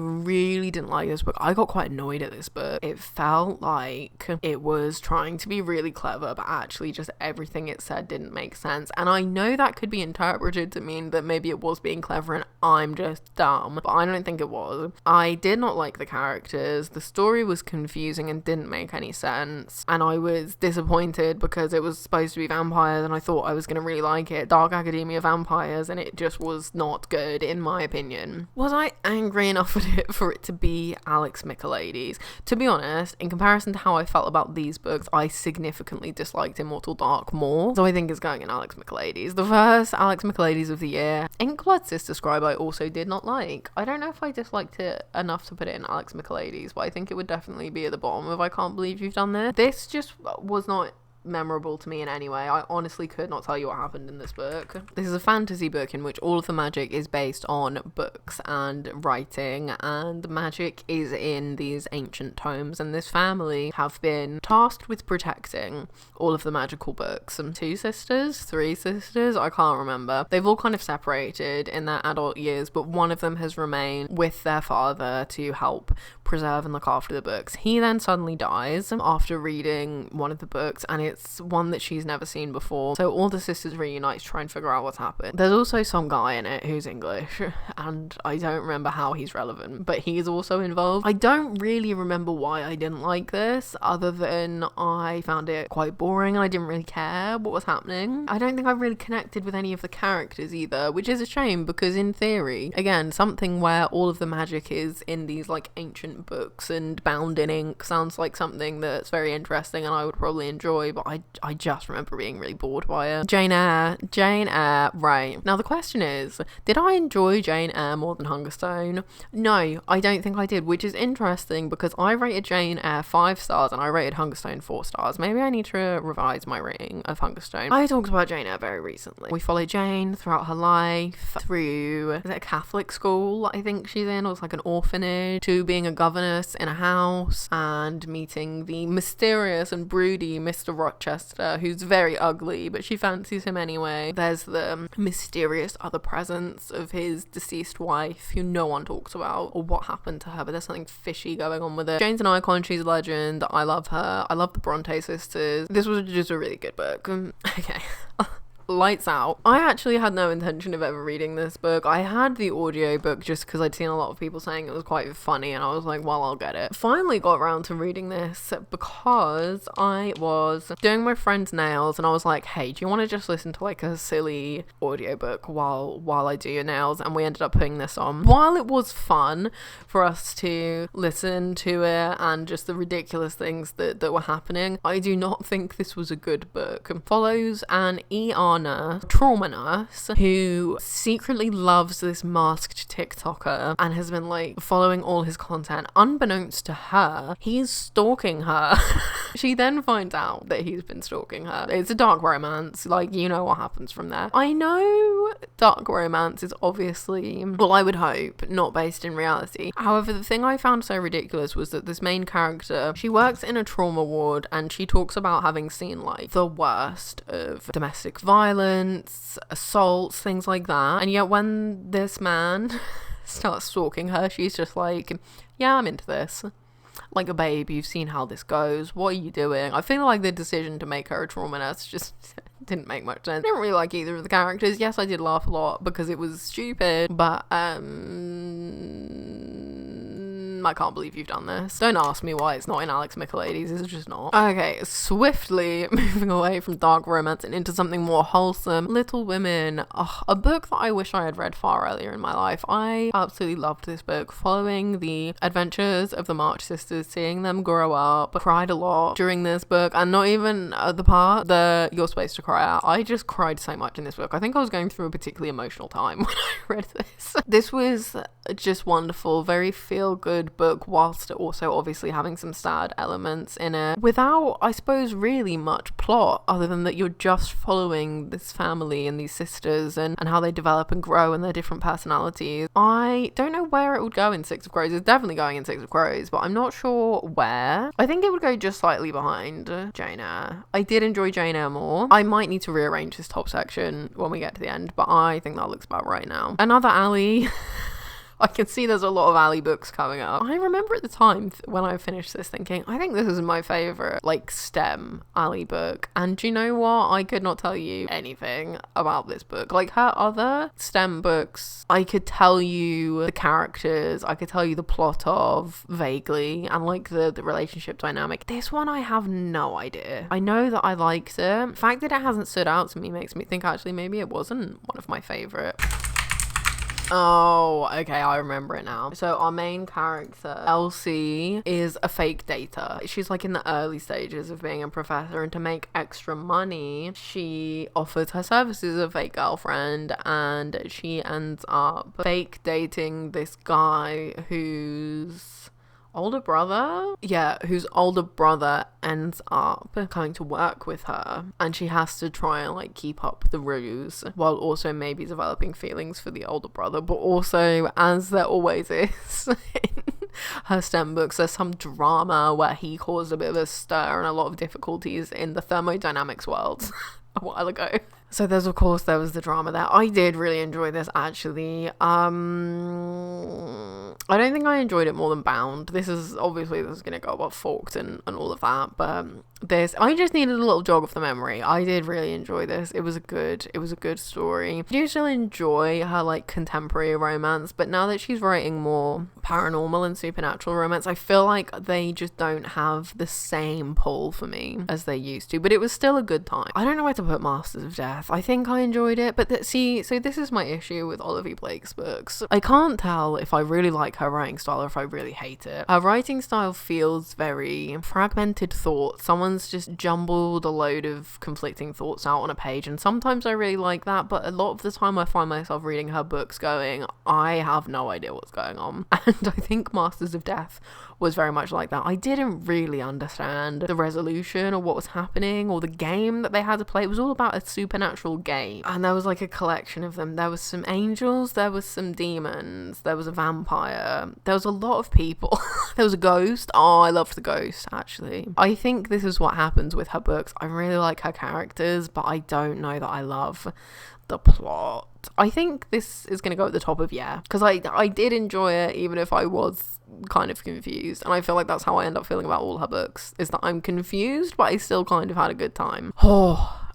got quite annoyed at this book. It felt like it was trying to be really clever, but actually just everything it said didn't make sense. And I know that could be interpreted to mean that maybe it was being clever and I'm just dumb, but I don't think it was. I did not like the characters. The story was confusing and didn't make any sense, and I was disappointed because it was supposed to be vampires and I thought I was going to really like it. Dark Academia vampires, and it just was not good in my opinion. Was I angry enough at it for it to be Alex Michaelides? To be honest, in comparison to how I felt about these books, I significantly disliked Immortal Dark more, so I think it's going in Alex Michaelides. The first Alex Michaelides of the year. Inkblood Sister Scribe I also did not like. I don't know if I disliked it enough to put it in Alex Michaelides, but I think it would definitely be at the bottom of I can't believe you've done this. This just was not memorable to me in any way. I honestly could not tell you what happened in this book. This is a fantasy book in which all of the magic is based on books and writing, and magic is in these ancient tomes, and this family have been tasked with protecting all of the magical books. And 2 sisters, 3 sisters, I can't remember. They've all kind of separated in their adult years, but one of them has remained with their father to help preserve and look after the books. He then suddenly dies after reading one of the books, and it's one that she's never seen before, so all the sisters reunite to try and figure out what's happened. There's also some guy in it who's English, and I don't remember how he's relevant, but he's also involved. I don't really remember why I didn't like this, other than I found it quite boring and I didn't really care what was happening. I don't think I really connected with any of the characters either, which is a shame because in theory, again, something where all of the magic is in these like ancient books and bound in ink sounds like something that's very interesting and I would probably enjoy, but I just remember being really bored by it. Jane Eyre, right. Now the question is, did I enjoy Jane Eyre more than Hungerstone? No, I don't think I did, which is interesting because I rated Jane Eyre 5 stars and I rated Hungerstone 4 stars. Maybe I need to revise my rating of Hungerstone. I talked about Jane Eyre very recently. We follow Jane throughout her life, through, is it a Catholic school I think she's in, or it's like an orphanage, to being a governess in a house and meeting the mysterious and broody Mr. Rochester, who's very ugly, but she fancies him anyway. There's the mysterious other presence of his deceased wife, who no one talks about or what happened to her, but there's something fishy going on with it. Jane's an icon, she's a legend, I love her. I love the Bronte sisters. This was just a really good book. Okay. lights out. I actually had no intention of ever reading this book. I had the audiobook just because I'd seen a lot of people saying it was quite funny, and I was like, well, I'll get it. Finally got around to reading this because I was doing my friend's nails, and I was like, hey, do you want to just listen to like a silly audiobook while I do your nails? And we ended up putting this on. While it was fun for us to listen to it and just the ridiculous things that were happening, I do not think this was a good book. It follows an trauma nurse who secretly loves this masked TikToker and has been like following all his content. Unbeknownst to her, he's stalking her. She then finds out that he's been stalking her. It's a dark romance, like, you know what happens from there. I know dark romance is obviously, well, I would hope, not based in reality. However, the thing I found so ridiculous was that this main character, she works in a trauma ward, and she talks about having seen like the worst of domestic violence, assaults, things like that. And yet when this man starts stalking her, she's just like, yeah, I'm into this. Like, a babe, you've seen how this goes. What are you doing? I feel like the decision to make her a trauma nurse just didn't make much sense. I didn't really like either of the characters. Yes, I did laugh a lot because it was stupid, but I can't believe you've done this. Don't ask me why it's not in Alex Michaelides. It's just not. Okay, swiftly moving away from dark romance and into something more wholesome. Little Women. A book that I wish I had read far earlier in my life. I absolutely loved this book. Following the adventures of the March sisters, seeing them grow up. Cried a lot during this book, and not even the part that you're supposed to cry at. I just cried so much in this book. I think I was going through a particularly emotional time when I read this. This was just wonderful. Very feel-good book, whilst also obviously having some sad elements in it, without, I suppose, really much plot other than that you're just following this family and these sisters and how they develop and grow and their different personalities. I don't know where it would go in Six of Crows. It's definitely going in Six of Crows, but I'm not sure where. I think it would go just slightly behind Jane Eyre. I did enjoy Jane Eyre more. I might need to rearrange this top section when we get to the end, but I think that looks about right now. Another alley. I can see there's a lot of alley books coming up. I remember at the time when I finished this thinking, I think this is my favourite, like, STEM alley book. And do you know what? I could not tell you anything about this book. Like, her other STEM books, I could tell you the characters, I could tell you the plot of vaguely, and like the relationship dynamic. This one, I have no idea. I know that I liked it. The fact that it hasn't stood out to me makes me think actually maybe it wasn't one of my favourite. Oh, okay, I remember it now. So our main character, Elsie, is a fake dater. She's like in the early stages of being a professor, and to make extra money, she offers her services as a fake girlfriend, and she ends up fake dating this guy whose older brother ends up coming to work with her, and she has to try and like keep up the ruse while also maybe developing feelings for the older brother. But also, as there always is in her STEM books, there's some drama where he caused a bit of a stir and a lot of difficulties in the thermodynamics world a while ago. So there was the drama there. I did really enjoy this, actually. I don't think I enjoyed it more than Bound. This is gonna go about Forked and all of that, but I just needed a little jog of the memory. I did really enjoy this. It was a good story. I do still enjoy her like contemporary romance, but now that she's writing more paranormal and supernatural romance, I feel like they just don't have the same pull for me as they used to. But it was still a good time. I don't know where to put Masters of Death. I think I enjoyed it, but so this is my issue with Olivia Blake's books. I can't tell if I really like her writing style or if I really hate it. Her writing style feels very fragmented thoughts. Someone's just jumbled a load of conflicting thoughts out on a page, and sometimes I really like that, but a lot of the time I find myself reading her books going, I have no idea what's going on. And I think Masters of Death was very much like that. I didn't really understand the resolution or what was happening or the game that they had to play. It was all about a supernatural game, and there was like a collection of them. There was some angels, there was some demons, there was a vampire, there was a lot of people. There was a ghost. Oh, I loved the ghost, actually. I think this is what happens with her books. I really like her characters, but I don't know that I love the plot. I think this is going to go at the top of because I did enjoy it, even if I was kind of confused, and I feel like that's how I end up feeling about all her books, is that I'm confused, but I still kind of had a good time.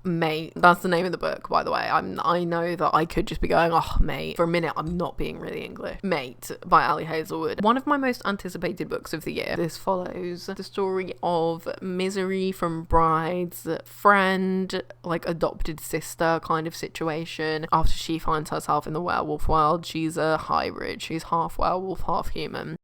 Mate, that's the name of the book, by the way. I know that I could just be going, oh, mate. For a minute, I'm not being really English. Mate by Ali Hazelwood. One of my most anticipated books of the year. This follows the story of Misery from Bride's friend, like adopted sister kind of situation. After she finds herself in the werewolf world, she's a hybrid. She's half werewolf, half human.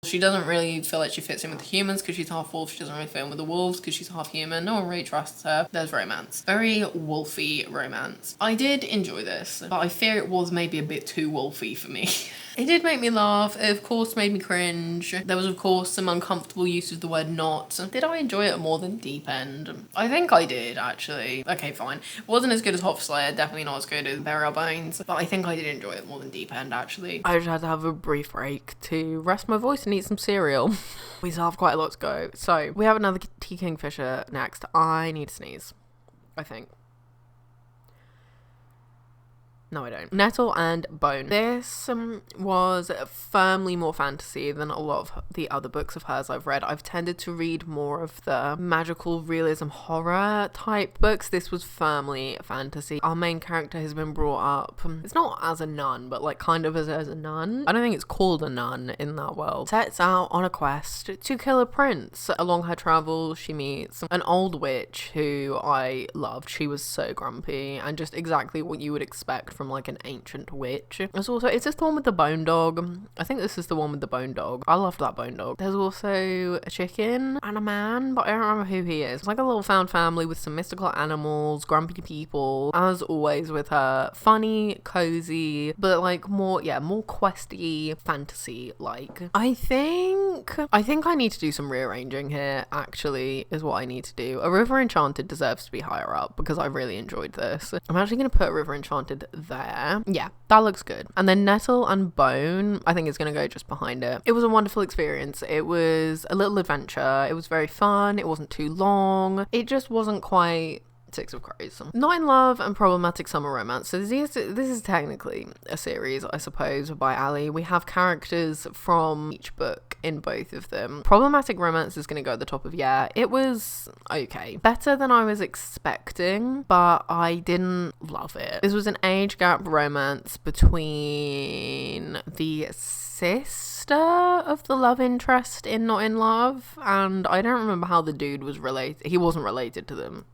She doesn't really feel like she fits in with the humans because she's half wolf. She doesn't really fit in with the wolves because she's half human. No one really trusts her. There's romance. Very wolfy romance. I did enjoy this, but I fear it was maybe a bit too wolfy for me. It did make me laugh. It of course made me cringe. There was of course some uncomfortable use of the word not. Did I enjoy it more than Deep End? I think I did, actually. Okay, fine. It wasn't as good as Hafsah, definitely not as good as Bury Our Bones, but I think I did enjoy it more than Deep End, actually. I just had to have a brief break to rest my voice and eat some cereal. We still have quite a lot to go. So, we have another tea Kingfisher next. I need to sneeze, I think. No, I don't. Nettle and Bone. This was firmly more fantasy than a lot of the other books of hers I've read. I've tended to read more of the magical realism horror type books. This was firmly fantasy. Our main character has been brought up, it's not as a nun, but like kind of as a nun. I don't think it's called a nun in that world. Sets out on a quest to kill a prince. Along her travels, she meets an old witch who I loved. She was so grumpy and just exactly what you would expect from like an ancient witch. There's also, is this the one with the bone dog? I think this is the one with the bone dog. I loved that bone dog. There's also a chicken and a man, but I don't remember who he is. It's like a little found family with some mystical animals, grumpy people, as always with her. Funny, cozy, but like more questy, fantasy like. I think I need to do some rearranging here, actually, is what I need to do. A River Enchanted deserves to be higher up because I really enjoyed this. I'm actually going to put River Enchanted there. Yeah, that looks good. And then Nettle and Bone, I think is going to go just behind it. It was a wonderful experience. It was a little adventure. It was very fun. It wasn't too long. It just wasn't quite Six of Crows. Not in Love and Problematic Summer Romance. So this is technically a series, I suppose, by Ali. We have characters from each book in both of them. Problematic Romance is going to go at the top of, yeah, it was okay. Better than I was expecting, but I didn't love it. This was an age gap romance between the sister of the love interest in Not in Love, and I don't remember how the dude was related. He wasn't related to them.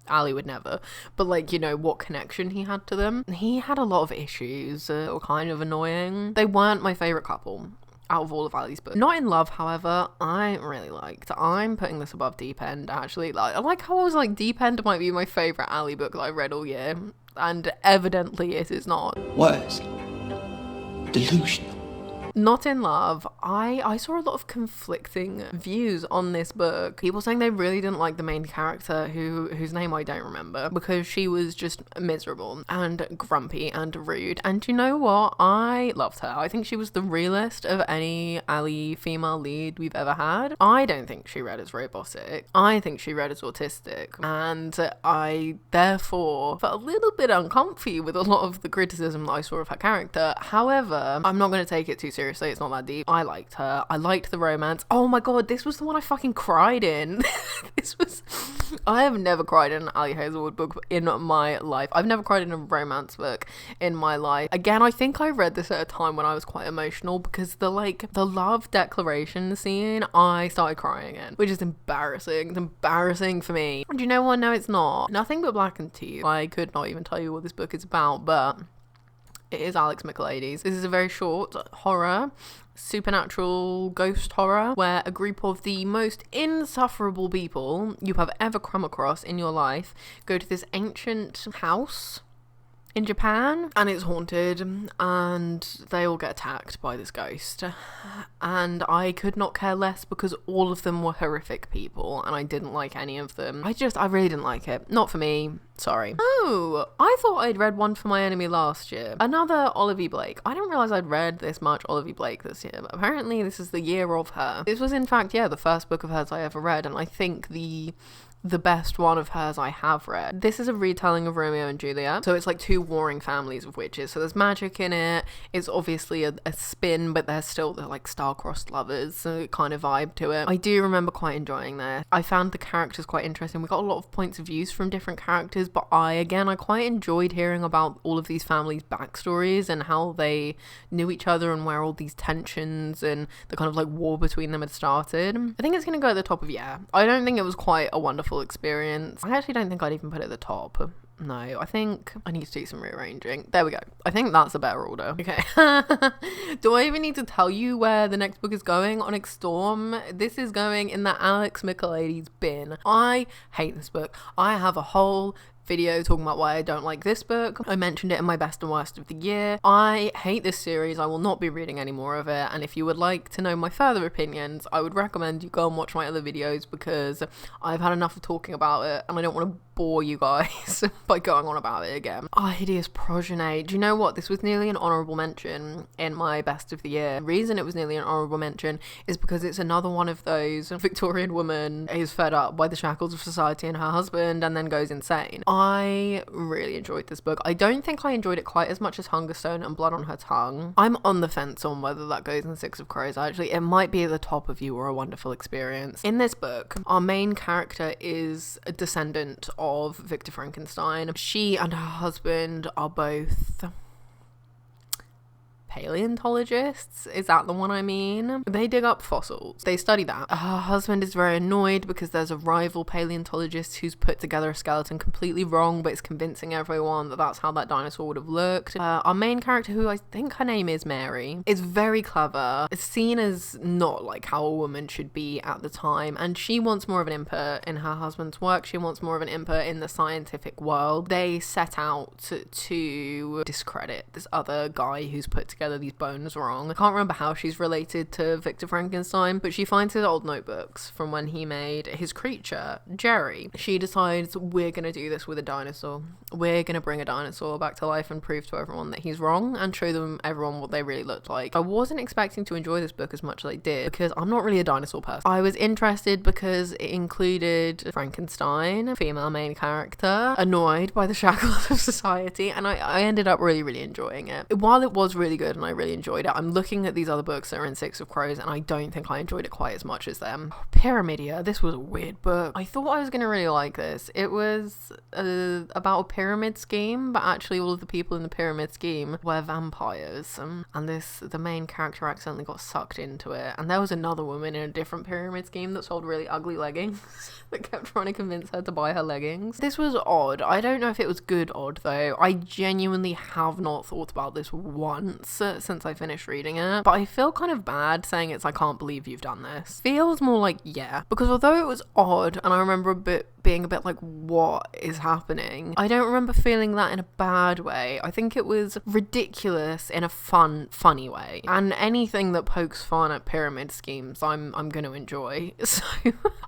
Ali would never, but like, you know, what connection he had to them. He had a lot of issues that were kind of annoying. They weren't my favourite couple out of all of Ali's books. Not in Love, however, I really liked. I'm putting this above Deep End, actually. I like how I was like, Deep End might be my favourite Ali book that I've read all year, and evidently it is not. Was delusional. Not in Love, I saw a lot of conflicting views on this book. People saying they really didn't like the main character, whose name I don't remember, because she was just miserable and grumpy and rude. And you know what? I loved her. I think she was the realest of any Ali female lead we've ever had. I don't think she read as robotic. I think she read as autistic. And I therefore felt a little bit uncomfy with a lot of the criticism that I saw of her character. However, I'm not going to take it too seriously. It's not that deep. I liked her. I liked the romance. Oh my god, this was the one I fucking cried in. I have never cried in an Ali Hazelwood book in my life. I've never cried in a romance book in my life. Again, I think I read this at a time when I was quite emotional because the love declaration scene, I started crying in, which is embarrassing. It's embarrassing for me. And you know what? No, it's not. Nothing But Black and Teeth. I could not even tell you what this book is about, but it is Alex Michaelides. This is a very short horror, supernatural ghost horror, where a group of the most insufferable people you have ever come across in your life go to this ancient house in Japan, and it's haunted, and they all get attacked by this ghost. And I could not care less because all of them were horrific people, and I didn't like any of them. I really didn't like it. Not for me. Sorry. Oh, I thought I'd read One for My Enemy last year. Another Olivia Blake. I didn't realize I'd read this much Olivia Blake this year, but apparently this is the year of her. This was in fact, yeah, the first book of hers I ever read, and I think the best one of hers I have read. This is a retelling of Romeo and Juliet. So it's like two warring families of witches. So there's magic in it. It's obviously a spin, but they're still like star-crossed lovers, so kind of vibe to it. I do remember quite enjoying this. I found the characters quite interesting. We got a lot of points of views from different characters, but I quite enjoyed hearing about all of these families' backstories and how they knew each other and where all these tensions and the kind of like war between them had started. I think it's going to go at the top of yeah. I don't think it was quite a wonderful experience. I actually don't think I'd even put it at the top. No, I think I need to do some rearranging. There we go. I think that's a better order. Okay. Do I even need to tell you where the next book is going? Onyx Storm. This is going in the Alex Michaelides bin. I hate this book. I have a whole video talking about why I don't like this book. I mentioned it in my best and worst of the year. I hate this series. I will not be reading any more of it, and if you would like to know my further opinions, I would recommend you go and watch my other videos, because I've had enough of talking about it and I don't want to bore you guys by going on about it again. Hideous Progeny. Do you know what? This was nearly an honourable mention in my best of the year. The reason it was nearly an honourable mention is because it's another one of those Victorian woman is fed up by the shackles of society and her husband and then goes insane. I really enjoyed this book. I don't think I enjoyed it quite as much as Hungerstone and Blood on Her Tongue. I'm on the fence on whether that goes in Six of Crows. Actually, it might be at the top of You Were a Wonderful Experience. In this book, our main character is a descendant of Victor Frankenstein. She and her husband are both paleontologists. Is that the one I mean? They dig up fossils. They study that. Her husband is very annoyed because there's a rival paleontologist who's put together a skeleton completely wrong, but is convincing everyone that that's how that dinosaur would have looked. Our main character, who I think her name is Maehrer, is very clever. It's seen as not like how a woman should be at the time, and she wants more of an input in her husband's work. She wants more of an input in the scientific world. They set out to discredit this other guy who's put together these bones wrong. I can't remember how she's related to Victor Frankenstein, but she finds his old notebooks from when he made his creature, Jerry. She decides, we're gonna do this with a dinosaur. We're gonna bring a dinosaur back to life and prove to everyone that he's wrong and show everyone what they really looked like. I wasn't expecting to enjoy this book as much as I did, because I'm not really a dinosaur person. I was interested because it included Frankenstein, female main character, annoyed by the shackles of society, and I ended up really enjoying it. While it was really good and I really enjoyed it, I'm looking at these other books that are in Six of Crows and I don't think I enjoyed it quite as much as them. Pyramidia. This was a weird book. I thought I was going to really like this. It was about a pyramid scheme, but actually all of the people in the pyramid scheme were vampires, and the main character accidentally got sucked into it, and there was another woman in a different pyramid scheme that sold really ugly leggings that kept trying to convince her to buy her leggings. This was odd. I don't know if it was good odd though. I genuinely have not thought about this once since I finished reading it, but I feel kind of bad saying it's I can't believe you've done this. Feels more like yeah, because although it was odd and I remember being a bit like, what is happening, I don't remember feeling that in a bad way. I think it was ridiculous in a funny way, and anything that pokes fun at pyramid schemes I'm gonna enjoy. So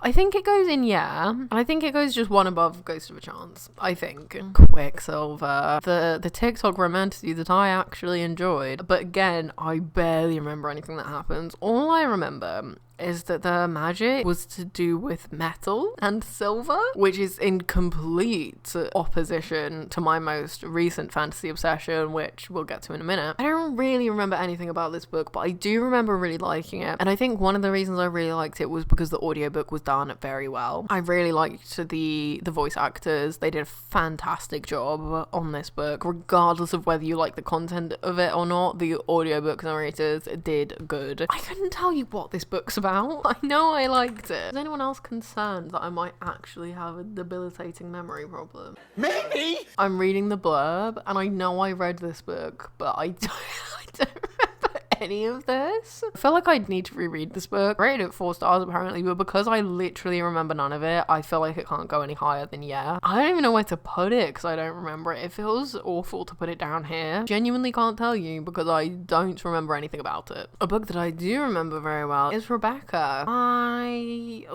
I think it goes in yeah, and I think it goes just one above Ghost of a Chance. I think Quicksilver, the TikTok romantasy that I actually enjoyed, but again I barely remember anything that happens. All I remember is that the magic was to do with metal and silver, which is in complete opposition to my most recent fantasy obsession, which we'll get to in a minute. I don't really remember anything about this book, but I do remember really liking it, and I think one of the reasons I really liked it was because the audiobook was done very well. I really liked the voice actors. They did a fantastic job on this book, regardless of whether you like the content of it or not. The audiobook narrators did good. I couldn't tell you what this book's about. I know I liked it. Is anyone else concerned that I might actually have a debilitating memory problem? Maybe! I'm reading the blurb and I know I read this book, but I don't remember any of this. I feel like I'd need to reread this book. I rated it 4 stars apparently, but because I literally remember none of it, I feel like it can't go any higher than yeah. I don't even know where to put it because I don't remember it. It feels awful to put it down here. Genuinely can't tell you because I don't remember anything about it. A book that I do remember very well is Rebecca. I'm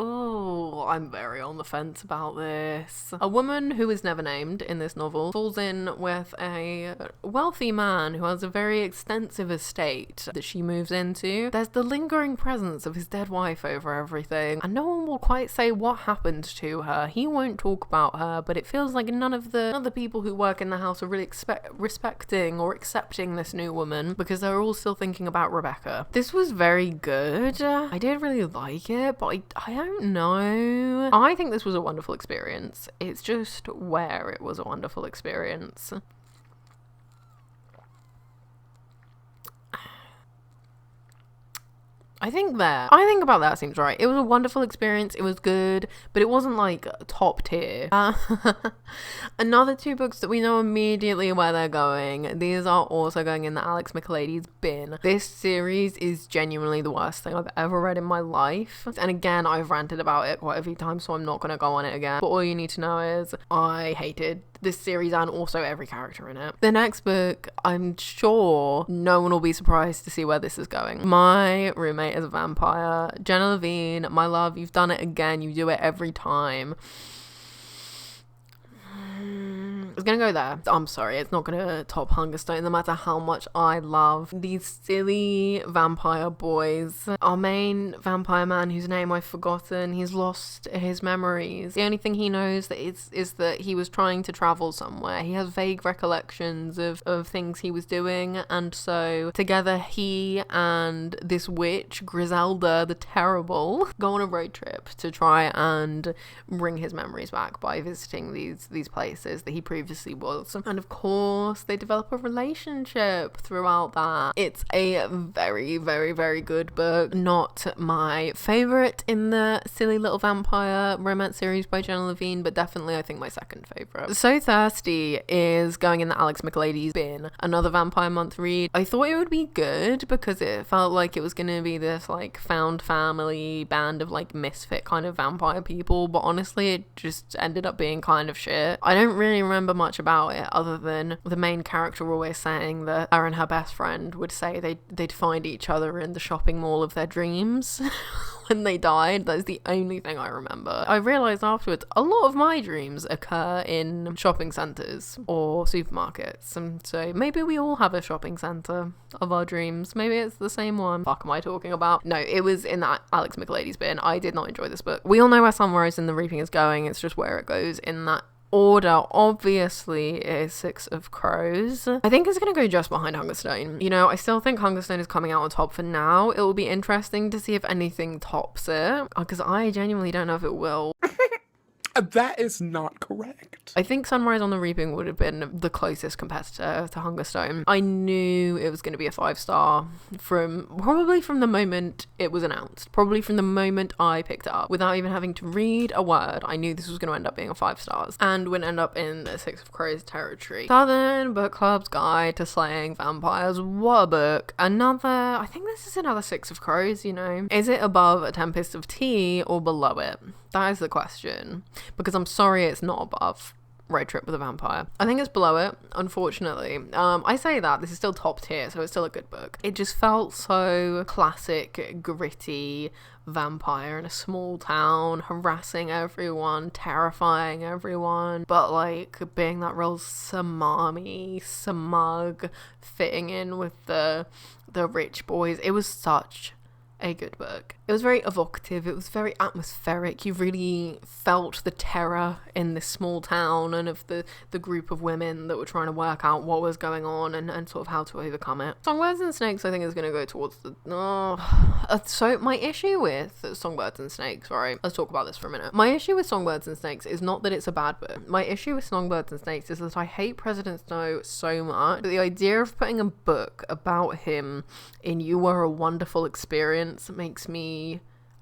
very on the fence about this. A woman who is never named in this novel falls in with a wealthy man who has a very extensive estate that she moves into. There's the lingering presence of his dead wife over everything, and no one will quite say what happened to her. He won't talk about her, but it feels like none of the people who work in the house are really respecting or accepting this new woman because they're all still thinking about Rebecca. This was very good. I did really like it, but I don't know. I think this was a wonderful experience. It's just where it was a wonderful experience. I think about that seems right. It was a wonderful experience. It was good, but it wasn't like top tier. Another 2 books that we know immediately where they're going. These are also going in the Alex McLady's bin. This series is genuinely the worst thing I've ever read in my life. And again, I've ranted about it quite a few times, so I'm not going to go on it again. But all you need to know is I hated this series and also every character in it. The next book, I'm sure no one will be surprised to see where this is going. My roommate is a vampire. Jenna Levine, my love, you've done it again. You do it every time. It's gonna go there. I'm sorry, it's not gonna top Hungerstone no matter how much I love these silly vampire boys. Our main vampire man, whose name I've forgotten, he's lost his memories. The only thing he knows that is that he was trying to travel somewhere. He has vague recollections of things he was doing, and so together he and this witch, Griselda the Terrible, go on a road trip to try and bring his memories back by visiting these places that he previously was. And of course they develop a relationship throughout that. It's a very, very, very good book. Not my favorite in the silly little vampire romance series by Jenna Levine, but definitely I think my second favorite. So Thirsty is going in the Alex McLady's bin. Another Vampire Month read. I thought it would be good because it felt like it was going to be this like found family band of like misfit kind of vampire people, but honestly it just ended up being kind of shit. I don't really remember much about it other than the main character always saying that her and her best friend would say they'd find each other in the shopping mall of their dreams when they died. That's the only thing I remember. I realised afterwards a lot of my dreams occur in shopping centres or supermarkets, and so maybe we all have a shopping centre of our dreams. Maybe it's the same one. Fuck am I talking about? No, it was in that Alex McLady's bin. I did not enjoy this book. We all know where Sunrise in the Reaping is going. It's just where it goes in that order. Obviously is Six of Crows. I think it's gonna go just behind Hungerstone. You know, I still think Hungerstone is coming out on top for now. It will be interesting to see if anything tops it, because I genuinely don't know if it will. That is not correct. I think Sunrise on the Reaping would have been the closest competitor to Hungerstone. I knew it was going to be a 5-star probably from the moment it was announced. Probably from the moment I picked it up. Without even having to read a word, I knew this was going to end up being a 5 stars. And would end up in the Six of Crows territory. Southern Book Club's Guide to Slaying Vampires. What a book. I think this is another Six of Crows, you know. Is it above A Tempest of Tea or below it? That is the question. Because I'm sorry it's not above Road Trip with a Vampire. I think it's below it, unfortunately. I say that, this is still top tier, so it's still a good book. It just felt so classic, gritty vampire in a small town, harassing everyone, terrifying everyone, but like being that real smarmy, smug, fitting in with the rich boys. It was such a good book. It was very evocative, it was very atmospheric. You really felt the terror in this small town and of the group of women that were trying to work out what was going on and sort of how to overcome it. Songbirds and Snakes I think is going to go towards the... So my issue with Songbirds and Snakes, right, let's talk about this for a minute. My issue with Songbirds and Snakes is not that it's a bad book. My issue with Songbirds and Snakes is that I hate President Snow so much. The idea of putting a book about him in You Were a Wonderful Experience makes me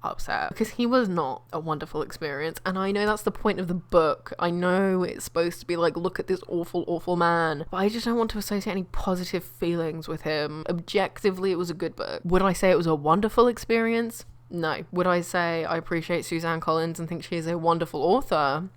upset because he was not a wonderful experience, and I know that's the point of the book. I know it's supposed to be like, look at this awful man, but I just don't want to associate any positive feelings with him. Objectively, it was a good book. Would I say it was a wonderful experience? No. Would I say I appreciate Suzanne Collins and think she is a wonderful author?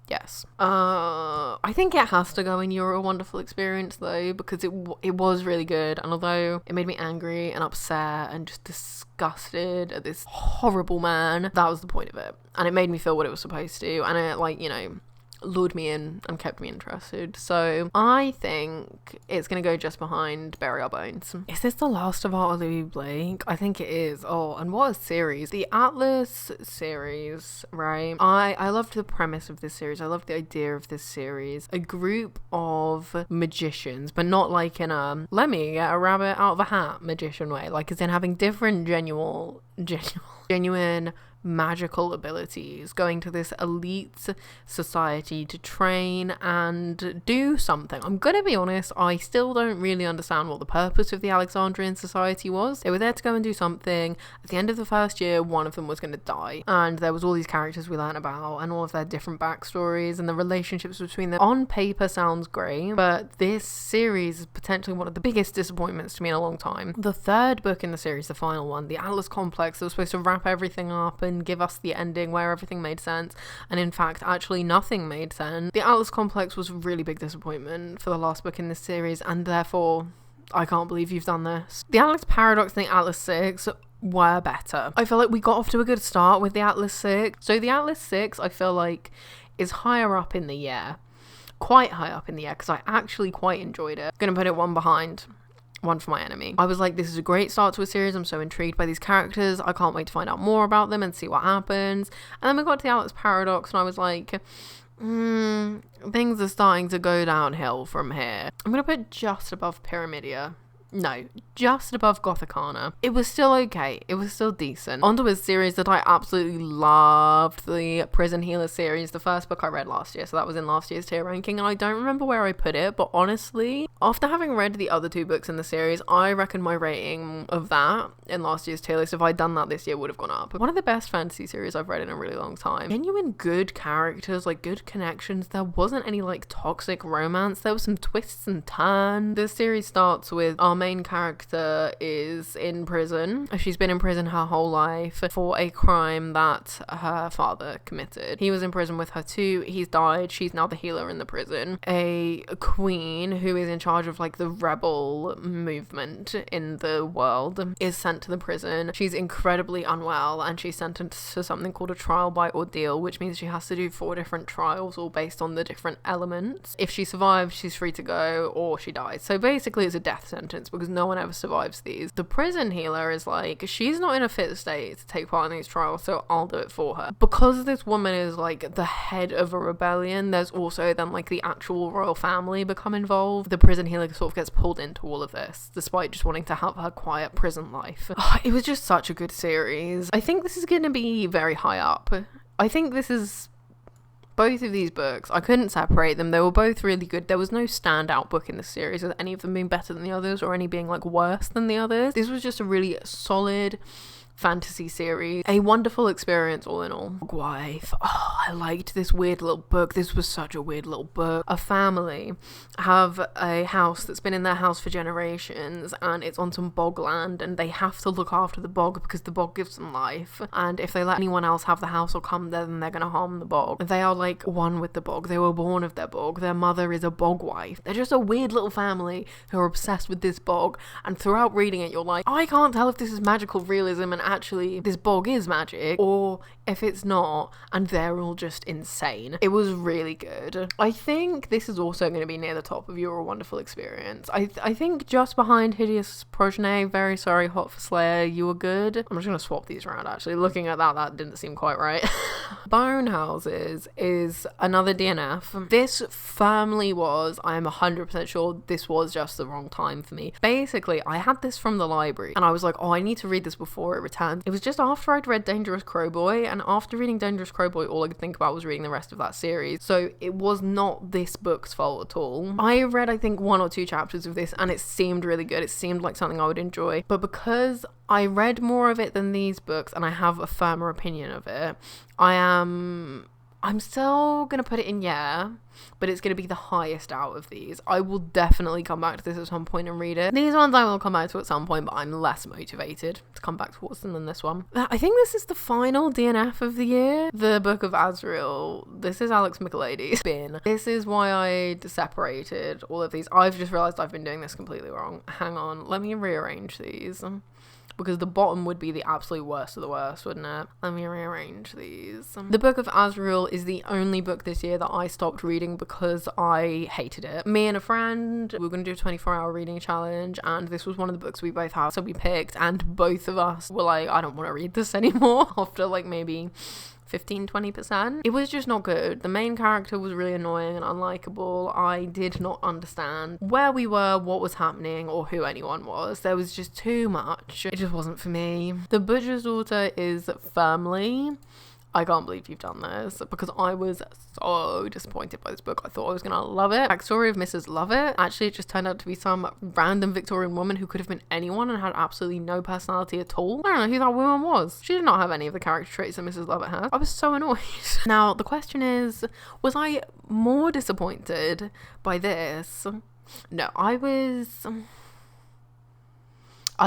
Yes. I think it has to go in You're a Wonderful Experience though, because it was really good, and although it made me angry and upset and just disgusted at this horrible man, that was the point of it, and it made me feel what it was supposed to, and it, like, you know, lured me in and kept me interested. So I think it's gonna go just behind Bury Our Bones. Is this the last of our Louis Blake? I think it is. Oh, and what a series. The Atlas series, right? I loved the premise of this series. I loved the idea of this series. A group of magicians, but not like in a let me get a rabbit out of a hat magician way, like as in having different genuine magical abilities, going to this elite society to train and do something. I'm gonna be honest, I still don't really understand what the purpose of the Alexandrian society was. They were there to go and do something. At the end of the first year, one of them was going to die, and there was all these characters we learned about and all of their different backstories and the relationships between them. On paper sounds great, but this series is potentially one of the biggest disappointments to me in a long time. The third book in the series, the final one, the Atlas Complex, that was supposed to wrap everything up and give us the ending where everything made sense, and in fact actually nothing made sense. The Atlas Complex was a really big disappointment for the last book in this series, and therefore I can't believe you've done this. The Atlas Paradox and the Atlas 6 were better. I feel like we got off to a good start with the Atlas 6. So the Atlas 6 I feel like is higher up in the year, quite high up in the year, because I actually quite enjoyed it. I'm gonna put it one behind One for My Enemy. I was like, this is a great start to a series. I'm so intrigued by these characters. I can't wait to find out more about them and see what happens. And then we got to the Atlas Paradox, and I was like, things are starting to go downhill from here. I'm gonna put just above Pyramidia. No, just above Gothicana. It was still okay. It was still decent. Onto a series that I absolutely loved, the Prison Healer series, the first book I read last year, so that was in last year's tier ranking, and I don't remember where I put it, but honestly, after having read the other two books in the series, I reckon my rating of that in last year's tier list, if I'd done that this year, would have gone up. One of the best fantasy series I've read in a really long time. Genuine good characters, like good connections. There wasn't any like toxic romance. There was some twists and turns. The series starts with our main character is in prison. She's been in prison her whole life for a crime that her father committed. He was in prison with her too. He's died. She's now the healer in the prison. A queen who is in charge of like the rebel movement in the world is sent to the prison. She's incredibly unwell, and she's sentenced to something called a trial by ordeal, which means she has to do 4 different trials all based on the different elements. If she survives, she's free to go, or she dies. So basically it's a death sentence because no one ever survives these. The prison healer is like, she's not in a fit state to take part in these trials, so I'll do it for her. Because this woman is like the head of a rebellion, there's also then like the actual royal family become involved. The prison healer sort of gets pulled into all of this, despite just wanting to have her quiet prison life. It was just such a good series. I think this is going to be very high up. I think this is both of these books, I couldn't separate them. They were both really good. There was no standout book in the series with any of them being better than the others or any being like worse than the others. This was just a really solid fantasy series. A wonderful experience all in all. Wife. Oh, I liked this weird little book. This was such a weird little book. A family have a house that's been in their house for generations, and it's on some bog land, and they have to look after the bog because the bog gives them life, and if they let anyone else have the house or come there, then they're gonna harm the bog. They are like one with the bog. They were born of their bog. Their mother is a bog wife. They're just a weird little family who are obsessed with this bog, and throughout reading it you're like, I can't tell if this is magical realism and actually this bog is magic, or if it's not and they're all just insane. It was really good. I think this is also going to be near the top of You're a Wonderful Experience. I think just behind Hideous Progeny, Very Sorry, Hot for Slayer, You Were Good. I'm just going to swap these around actually. Looking at that didn't seem quite right. Bone Houses is another DNF. This firmly was, I am 100% sure this was just the wrong time for me. Basically, I had this from the library and I was like, oh, I need to read this before it returns. It was just after I'd read Dangerous Crowboy, and after reading Dangerous Crowboy, all I could think about was reading the rest of that series. So it was not this book's fault at all. I read, I think, 1 or 2 chapters of this and it seemed really good. It seemed like something I would enjoy. But because I read more of it than these books and I have a firmer opinion of it. I'm still going to put it in but it's going to be the highest out of these. I will definitely come back to this at some point and read it. These ones I will come back to at some point, but I'm less motivated to come back towards them than this one. I think this is the final DNF of the year. The Book of Azrael. This is Alex Michaelides' spin. This is why I separated all of these. I've just realised I've been doing this completely wrong. Hang on, let me rearrange these. Because the bottom would be the absolute worst of the worst, wouldn't it? Let me rearrange these. The Book of Azrael is the only book this year that I stopped reading because I hated it. Me and a friend, we were going to do a 24-hour reading challenge, and this was one of the books we both had, so we picked, and both of us were like, I don't want to read this anymore after like maybe 15-20%. It was just not good. The main character was really annoying and unlikable. I did not understand where we were, what was happening, or who anyone was. There was just too much. It just wasn't for me. The Butcher's Daughter is firmly, I can't believe you've done this, because I was so disappointed by this book. I thought I was gonna love it. Backstory of Mrs. Lovett. Actually, it just turned out to be some random Victorian woman who could have been anyone and had absolutely no personality at all. I don't know who that woman was. She did not have any of the character traits that Mrs. Lovett has. I was so annoyed. Now, the question is, was I more disappointed by this? No, I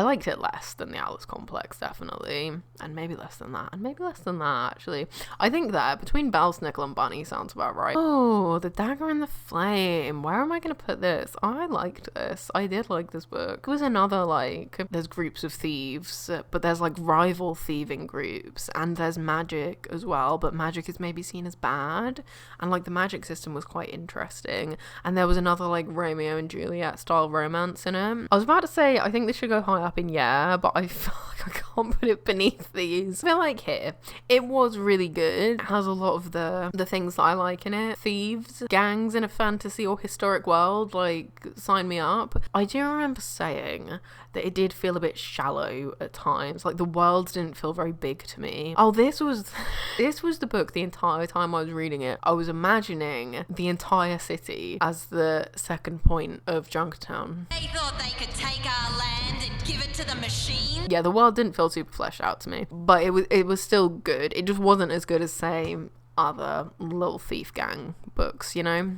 liked it less than the Alice Complex, definitely. And maybe less than that. And maybe less than that, actually. I think that between Belsnickel and Bunny sounds about right. Oh, The Dagger and the Flame. Where am I going to put this? I liked this. I did like this book. It was another, like, there's groups of thieves, but there's, like, rival thieving groups. And there's magic as well, but magic is maybe seen as bad. And, like, the magic system was quite interesting. And there was another, like, Romeo and Juliet style romance in it. I was about to say, I think this should go high up in but I feel like I can't put it beneath these. I feel like here, it was really good. It has a lot of the things that I like in it. Thieves, gangs in a fantasy or historic world, like, sign me up. I do remember saying that it did feel a bit shallow at times. Like, the world didn't feel very big to me. Oh, this was the book the entire time I was reading it. I was imagining the entire city as the second point of Junkertown. They thought they could take our land and give it to the machine. Yeah, the world didn't feel super fleshed out to me, but it was still good. It just wasn't as good as, say, other little thief gang books, you know?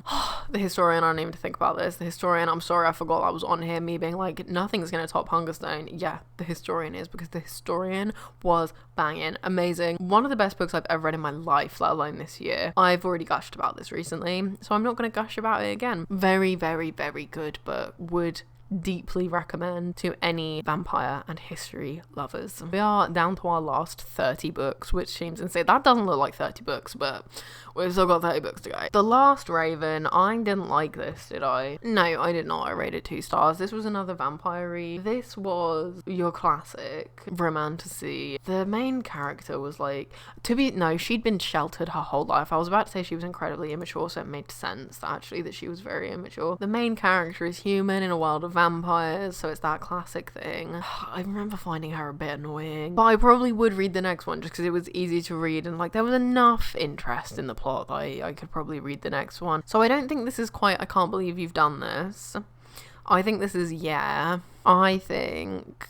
The Historian, I don't even think about this. The Historian, I'm sorry I forgot I was on here, me being like, nothing's gonna top Hungerstone. Yeah, The Historian is, because The Historian was banging, amazing. One of the best books I've ever read in my life, let alone this year. I've already gushed about this recently, so I'm not gonna gush about it again. Very, very, very good book. Would deeply recommend to any vampire and history lovers. We are down to our last 30 books, which seems insane. That doesn't look like 30 books, but we've still got 30 books to go. The Last Raven, I didn't like this, did I? No, I did not. I rated 2 stars. This was another vampire read. This was your classic romantasy. The main character was like, she'd been sheltered her whole life. I was about to say she was incredibly immature, so it made sense actually that she was very immature. The main character is human in a world of vampires, so it's that classic thing. I remember finding her a bit annoying, but I probably would read the next one just because it was easy to read and like there was enough interest in the plot that I could probably read the next one. So I don't think this is quite I can't believe you've done this. I think this is I think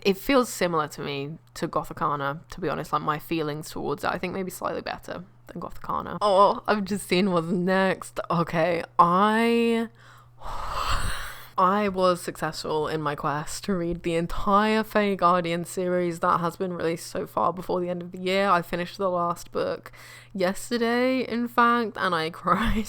it feels similar to me to Gothicana, to be honest. Like my feelings towards it, I think maybe slightly better than Gothicana. Oh, I've just seen what's next. Okay, I was successful in my quest to read the entire Fey Guardian series that has been released so far before the end of the year. I finished the last book yesterday, in fact, and I cried.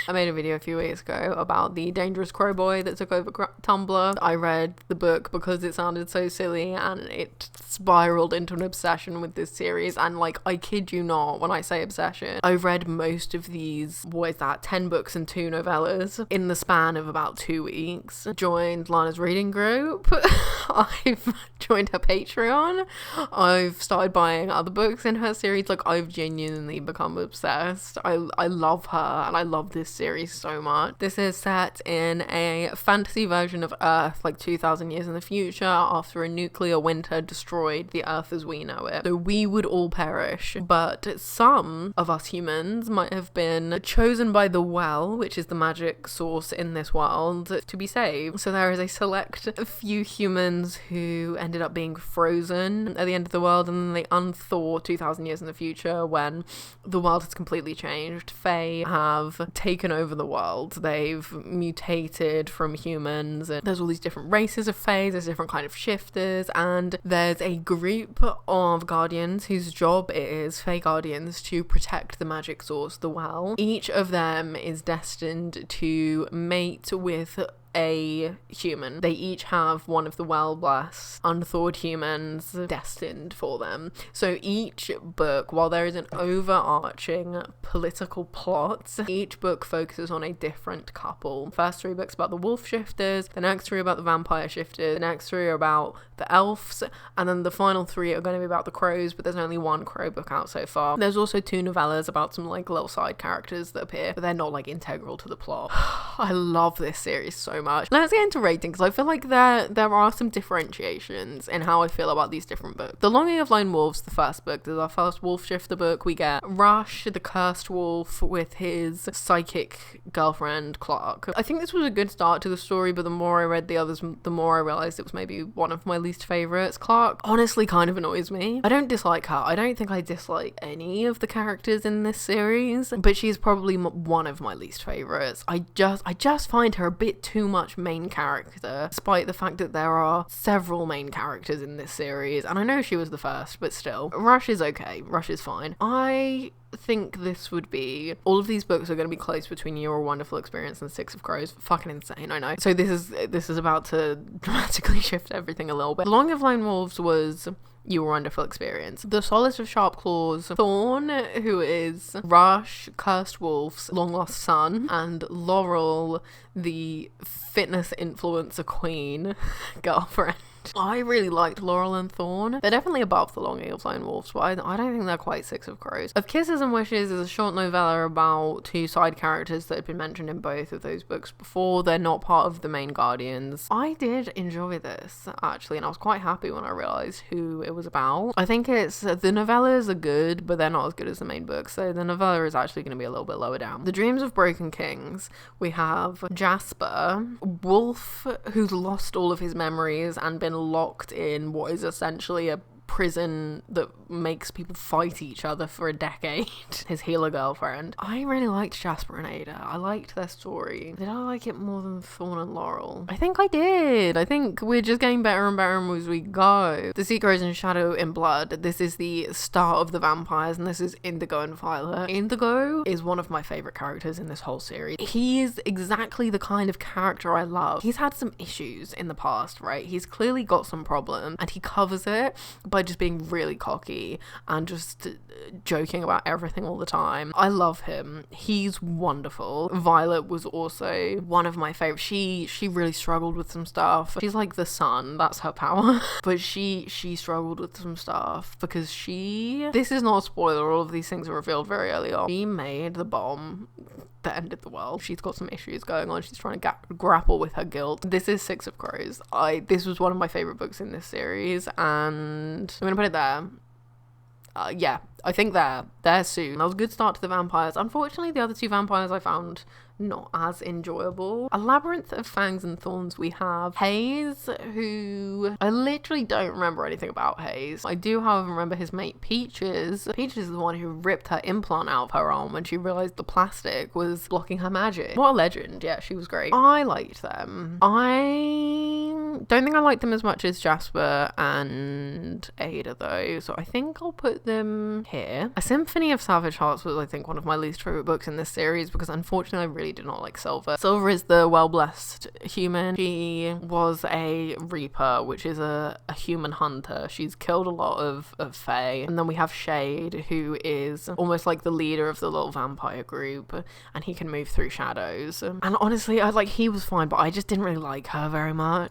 I made a video a few weeks ago about the dangerous crow boy that took over Tumblr. I read the book because it sounded so silly and it spiraled into an obsession with this series, and like, I kid you not when I say obsession, I've read most of these, 10 books and 2 novellas in the span of about 2 weeks. Joined Lana's reading group. I've joined her Patreon. I've started buying other books in her series. Like, I've genuinely become obsessed. I love her and I love this series so much. This is set in a fantasy version of Earth, like 2,000 years in the future, after a nuclear winter destroyed the Earth as we know it. So we would all perish, but some of us humans might have been chosen by the Well, which is the magic source in this world, to be save. So there is a select few humans who ended up being frozen at the end of the world, and then they unthaw 2,000 years in the future when the world has completely changed. Fae have taken over the world. They've mutated from humans, and there's all these different races of Fae, there's different kind of shifters, and there's a group of guardians whose job it is, Fae guardians, to protect the magic source, the well. Each of them is destined to mate with a human. They each have one of the well-blessed, unthawed humans destined for them. So each book, while there is an overarching political plot, each book focuses on a different couple. First 3 books about the wolf shifters, the next 3 about the vampire shifters, the next 3 are about the elves, and then the final 3 are going to be about the crows, but there's only 1 crow book out so far. There's also 2 novellas about some like little side characters that appear, but they're not like integral to the plot. I love this series so much. Let's get into rating, because I feel like there are some differentiations in how I feel about these different books. The Longing of Lone Wolves, the first book, this is our first wolf shifter book. We get Rush, the cursed wolf, with his psychic girlfriend Clark. I think this was a good start to the story, but the more I read the others, the more I realized it was maybe one of my least favorites. Clark honestly kind of annoys me. I don't dislike her. I don't think I dislike any of the characters in this series, but she's probably one of my least favorites. I just find her a bit too much main character, despite the fact that there are several main characters in this series, and I know she was the first, but still. Rush is okay. Rush is fine. I think this would be, all of these books are going to be close between Your Wonderful Experience and Six of Crows. Fucking insane, I know. So this is about to dramatically shift everything a little bit. The Longing of Lone Wolves was Your Wonderful Experience. The Solace of Sharp Claws, Thorn, who is Rush, Cursed Wolf's long lost son, and Laurel, the fitness influencer queen girlfriend. I really liked Laurel and Thorn. They're definitely above The Longing of Lone Wolves, but I don't think they're quite Six of Crows. Of Kisses and Wishes is a short novella about 2 side characters that had been mentioned in both of those books before. They're not part of the main guardians. I did enjoy this, actually, and I was quite happy when I realised who it was about. I think the novellas are good, but they're not as good as the main book, so the novella is actually going to be a little bit lower down. The Dreams of Broken Kings, we have Jasper, Wolf, who's lost all of his memories and been locked in what is essentially a prison that makes people fight each other for a decade. His healer girlfriend. I really liked Jasper and Ada. I liked their story. Did I like it more than Thorn and Laurel? I think I did. I think we're just getting better and better as we go. The Sea Grows in Shadow in Blood. This is the start of the vampires, and this is Indigo and Violet. Indigo is one of my favorite characters in this whole series. He is exactly the kind of character I love. He's had some issues in the past, right? He's clearly got some problem, and he covers it by just being really cocky and just joking about everything all the time. I love him. He's wonderful. Violet was also one of my favorites. She really struggled with some stuff. She's like the sun, that's her power. But she struggled with some stuff because this is not a spoiler, all of these things are revealed very early on. She made the bomb that ended the world. She's got some issues going on. She's trying to grapple with her guilt. This is Six of Crows. This was one of my favorite books in this series, and I'm gonna put it there. Yeah, I think they're soon. That was a good start to the vampires. Unfortunately, the other 2 vampires I found not as enjoyable. A Labyrinth of Fangs and Thorns, we have Hayes, who I literally don't remember anything about Hayes. I do, however, remember his mate Peaches. Peaches is the one who ripped her implant out of her arm when she realised the plastic was blocking her magic. What a legend. Yeah, she was great. I liked them. I don't think I liked them as much as Jasper and Ada, though, so I think I'll put them here. A Symphony of Savage Hearts was, I think, one of my least favourite books in this series because unfortunately I really did not like Silver. Silver is the well-blessed human. She was a Reaper, which is a human hunter. She's killed a lot of Fae. And then we have Shade, who is almost like the leader of the little vampire group, and he can move through shadows. And honestly, he was fine, but I just didn't really like her very much.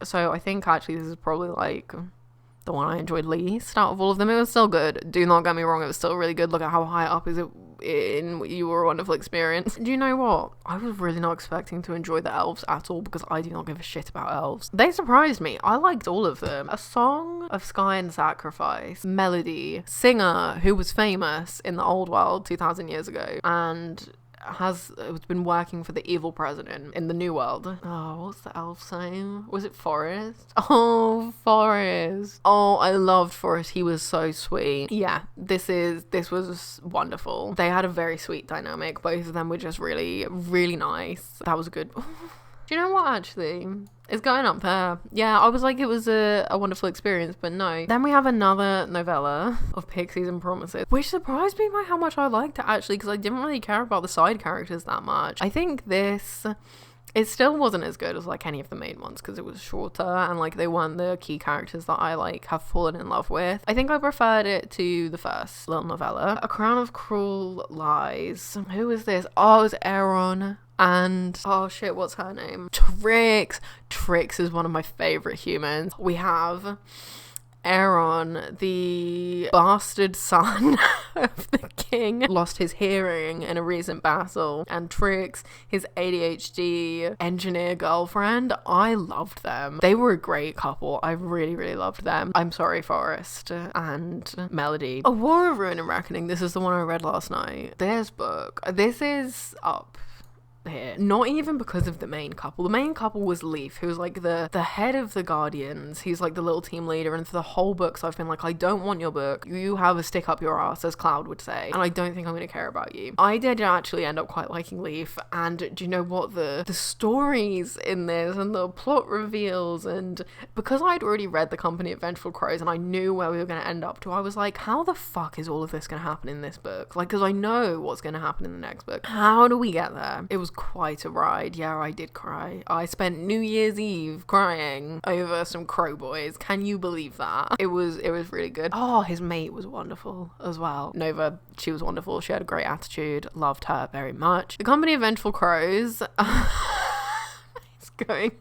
So I think actually this is probably like the one I enjoyed least out of all of them. It was still good. Do not get me wrong, it was still really good. Look at how high up is it in You Were a Wonderful Experience. Do you know what? I was really not expecting to enjoy the elves at all because I do not give a shit about elves. They surprised me. I liked all of them. A Song of Sky and Sacrifice, Melody, Singer, who was famous in the old world 2,000 years ago, and has been working for the evil president in the New World. Oh, what's the elf's name? Was it Forrest? Oh, Forrest. Oh, I loved Forrest. He was so sweet. Yeah, this was wonderful. They had a very sweet dynamic. Both of them were just really, really nice. That was good. Do you know what, actually? It's going up there. Yeah, I was like, it was a wonderful experience, but no. Then we have another novella of Pixies and Promises, which surprised me by how much I liked it, actually, because I didn't really care about the side characters that much. I think it still wasn't as good as like any of the main ones because it was shorter and like they weren't the key characters that I like have fallen in love with. I think I preferred it to the first little novella. A Crown of Cruel Lies. Who is this? Oh, it was Aaron. And oh shit, what's her name? Trix. Trix is one of my favorite humans. We have Aaron, the bastard son of the king, lost his hearing in a recent battle, and Trix, his ADHD engineer girlfriend. I loved them. They were a great couple. I really, really loved them. I'm sorry, Forrest and Melody. A War of Ruin and Reckoning. This is the one I read last night. This book. This is up here, not even because of the main couple. The main couple was Leaf, who was like the head of the Guardians. He's like the little team leader, and for the whole book, so I've been like, I don't want your book. You have a stick up your ass, as Cloud would say, and I don't think I'm going to care about you. I did actually end up quite liking Leaf, and do you know what, the stories in this and the plot reveals, and because I'd already read The Company of Vengeful Crows and I knew where we were going to end up to, I was like, how the fuck is all of this going to happen in this book? Like, because I know what's going to happen in the next book. How do we get there? It was quite a ride. Yeah, I did cry. I spent New Year's Eve crying over some crow boys. Can you believe that? It was really good. Oh, his mate was wonderful as well. Nova, she was wonderful. She had a great attitude. Loved her very much. The Company of Vengeful Crows. It's going...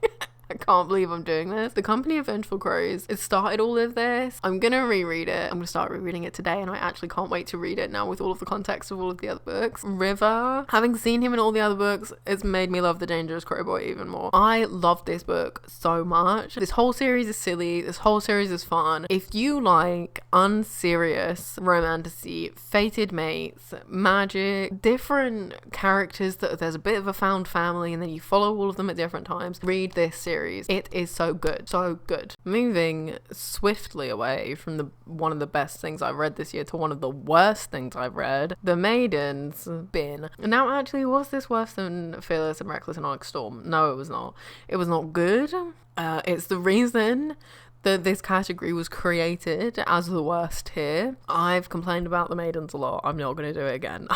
I can't believe I'm doing this. The Company of Vengeful Crows. It started all of this. I'm gonna reread it. I'm gonna start rereading it today, and I actually can't wait to read it now with all of the context of all of the other books. River, having seen him in all the other books, it's made me love the Dangerous Crowboy even more. I loved this book so much. This whole series is silly. This whole series is fun. If you like unserious romantasy, fated mates, magic, different characters that there's a bit of a found family, and then you follow all of them at different times, read this series. It is so good. So good. Moving swiftly away from one of the best things I've read this year to one of the worst things I've read. The Maiden's Bin. Now, actually, was this worse than Fearless and Reckless and Onyx Storm? No, it was not. It was not good. It's the reason that this category was created as the worst here. I've complained about The Maidens a lot. I'm not going to do it again.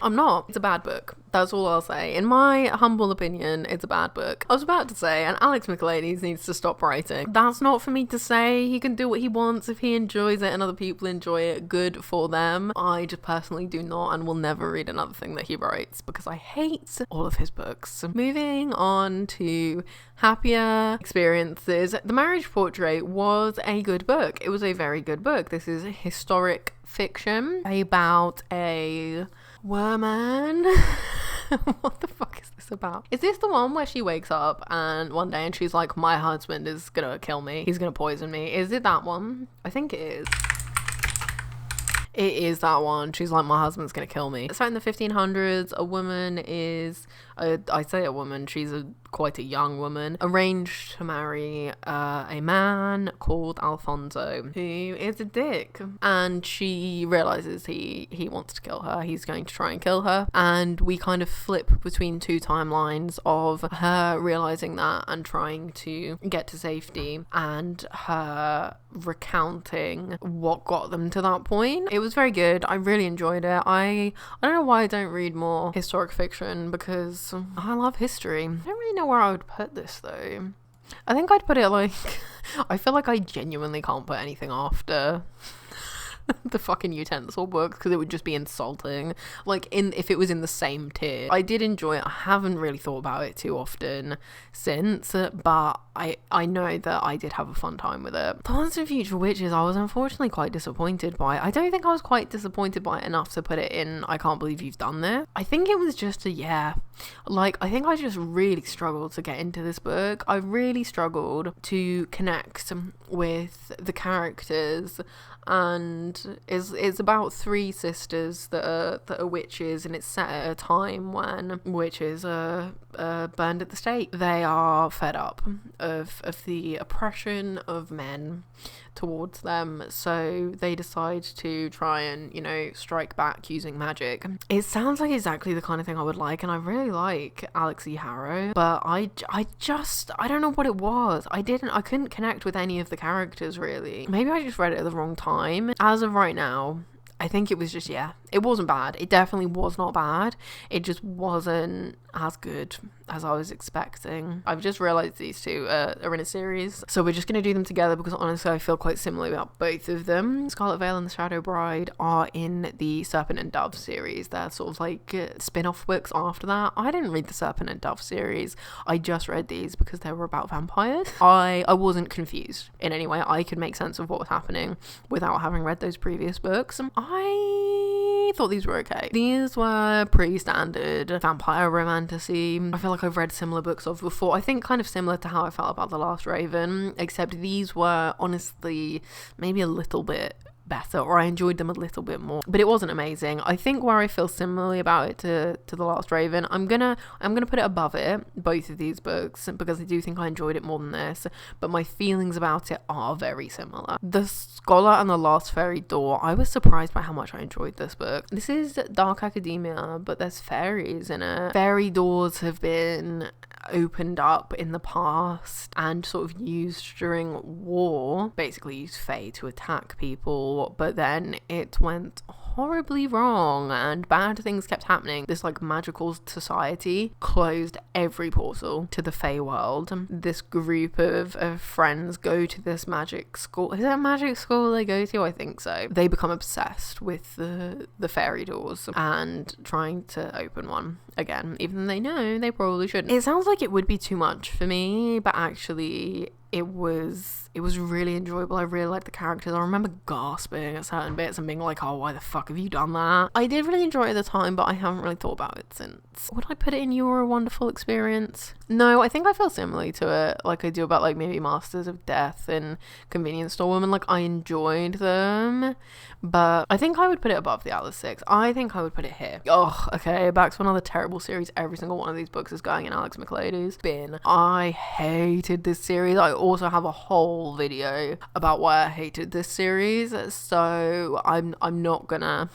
I'm not. It's a bad book. That's all I'll say. In my humble opinion, it's a bad book. I was about to say, and Alex Michaelides needs to stop writing. That's not for me to say. He can do what he wants. If he enjoys it and other people enjoy it, good for them. I just personally do not and will never read another thing that he writes because I hate all of his books. Moving on to happier experiences. The Marriage Portrait was a good book. It was a very good book. This is historic fiction about a woman. What the fuck is this about? Is this the one where she wakes up and one day and she's like, my husband is gonna kill me, he's gonna poison me? Is it that one? I think it is. It is that one. She's like, my husband's gonna kill me. So in the 1500s, a woman is, I say a woman, she's quite a young woman, arranged to marry a man called Alfonso, who is a dick. And she realizes he wants to kill her. He's going to try and kill her. And we kind of flip between two timelines of her realizing that and trying to get to safety, and her recounting what got them to that point. It was very good. I really enjoyed it. I don't know why I don't read more historic fiction, because I love history. I don't really know where I would put this though. I think I'd put it like, I feel like I genuinely can't put anything after the fucking utensil books because it would just be insulting. Like, if it was in the same tier. I did enjoy it. I haven't really thought about it too often since, but I know that I did have a fun time with it. The Once and Future Witches, I was unfortunately quite disappointed by. I don't think I was quite disappointed by it enough to put it in I Can't Believe You've Done This. I think it was just I think I just really struggled to get into this book. I really struggled to connect with the characters and it's about three sisters that are witches, and it's set at a time when witches are burned at the stake. They are fed up of the oppression of men towards them, so they decide to try and, you know, strike back using magic. It sounds like exactly the kind of thing I would like, and I really like Alexis Harrow, but I don't know what it was. I couldn't connect with any of the characters really. Maybe I just read it at the wrong time. As of right now, I think it was just, it wasn't bad. It definitely was not bad. It just wasn't as good as I was expecting. I've just realised these two are in a series, so we're just going to do them together because honestly I feel quite similarly about both of them. Scarlet Veil and the Shadow Bride are in the Serpent and Dove series. They're sort of like spin-off books after that. I didn't read the Serpent and Dove series. I just read these because they were about vampires. I wasn't confused in any way. I could make sense of what was happening without having read those previous books. I thought these were okay. These were pretty standard vampire romantasy. I feel like I've read similar books of before. I think kind of similar to how I felt about The Last Raven, except these were honestly maybe a little bit better, or I enjoyed them a little bit more, but it wasn't amazing. I think where I feel similarly about it to The Last Raven, I'm gonna put it above it, both of these books, because I do think I enjoyed it more than this, but my feelings about it are very similar. The Scholar and the Last Fairy Door, I was surprised by how much I enjoyed this book. This is dark academia, but there's fairies in it. Fairy doors have been opened up in the past and sort of used during war, basically used fae to attack people, but then it went horribly wrong and bad things kept happening. This like magical society closed every portal to the Fae world. This group of friends go to this magic school. Is that a magic school they go to? I think so. They become obsessed with the fairy doors and trying to open one again, even though they know they probably shouldn't. It sounds like it would be too much for me, but actually it was really enjoyable. I really liked the characters. I remember gasping at certain bits and being like, oh, why the fuck have you done that? I did really enjoy it at the time, but I haven't really thought about it since. Would I put it in your wonderful experience? No, I think I feel similarly to it, like I do about like maybe Masters of Death and Convenience Store Woman. Like I enjoyed them, but I think I would put it above the Atlas 6. I think I would put it here. Oh, okay, back to another terrible series. Every single one of these books is going in Alex McLady's bin. I hated this series. I also have a whole video about why I hated this series, so I'm not gonna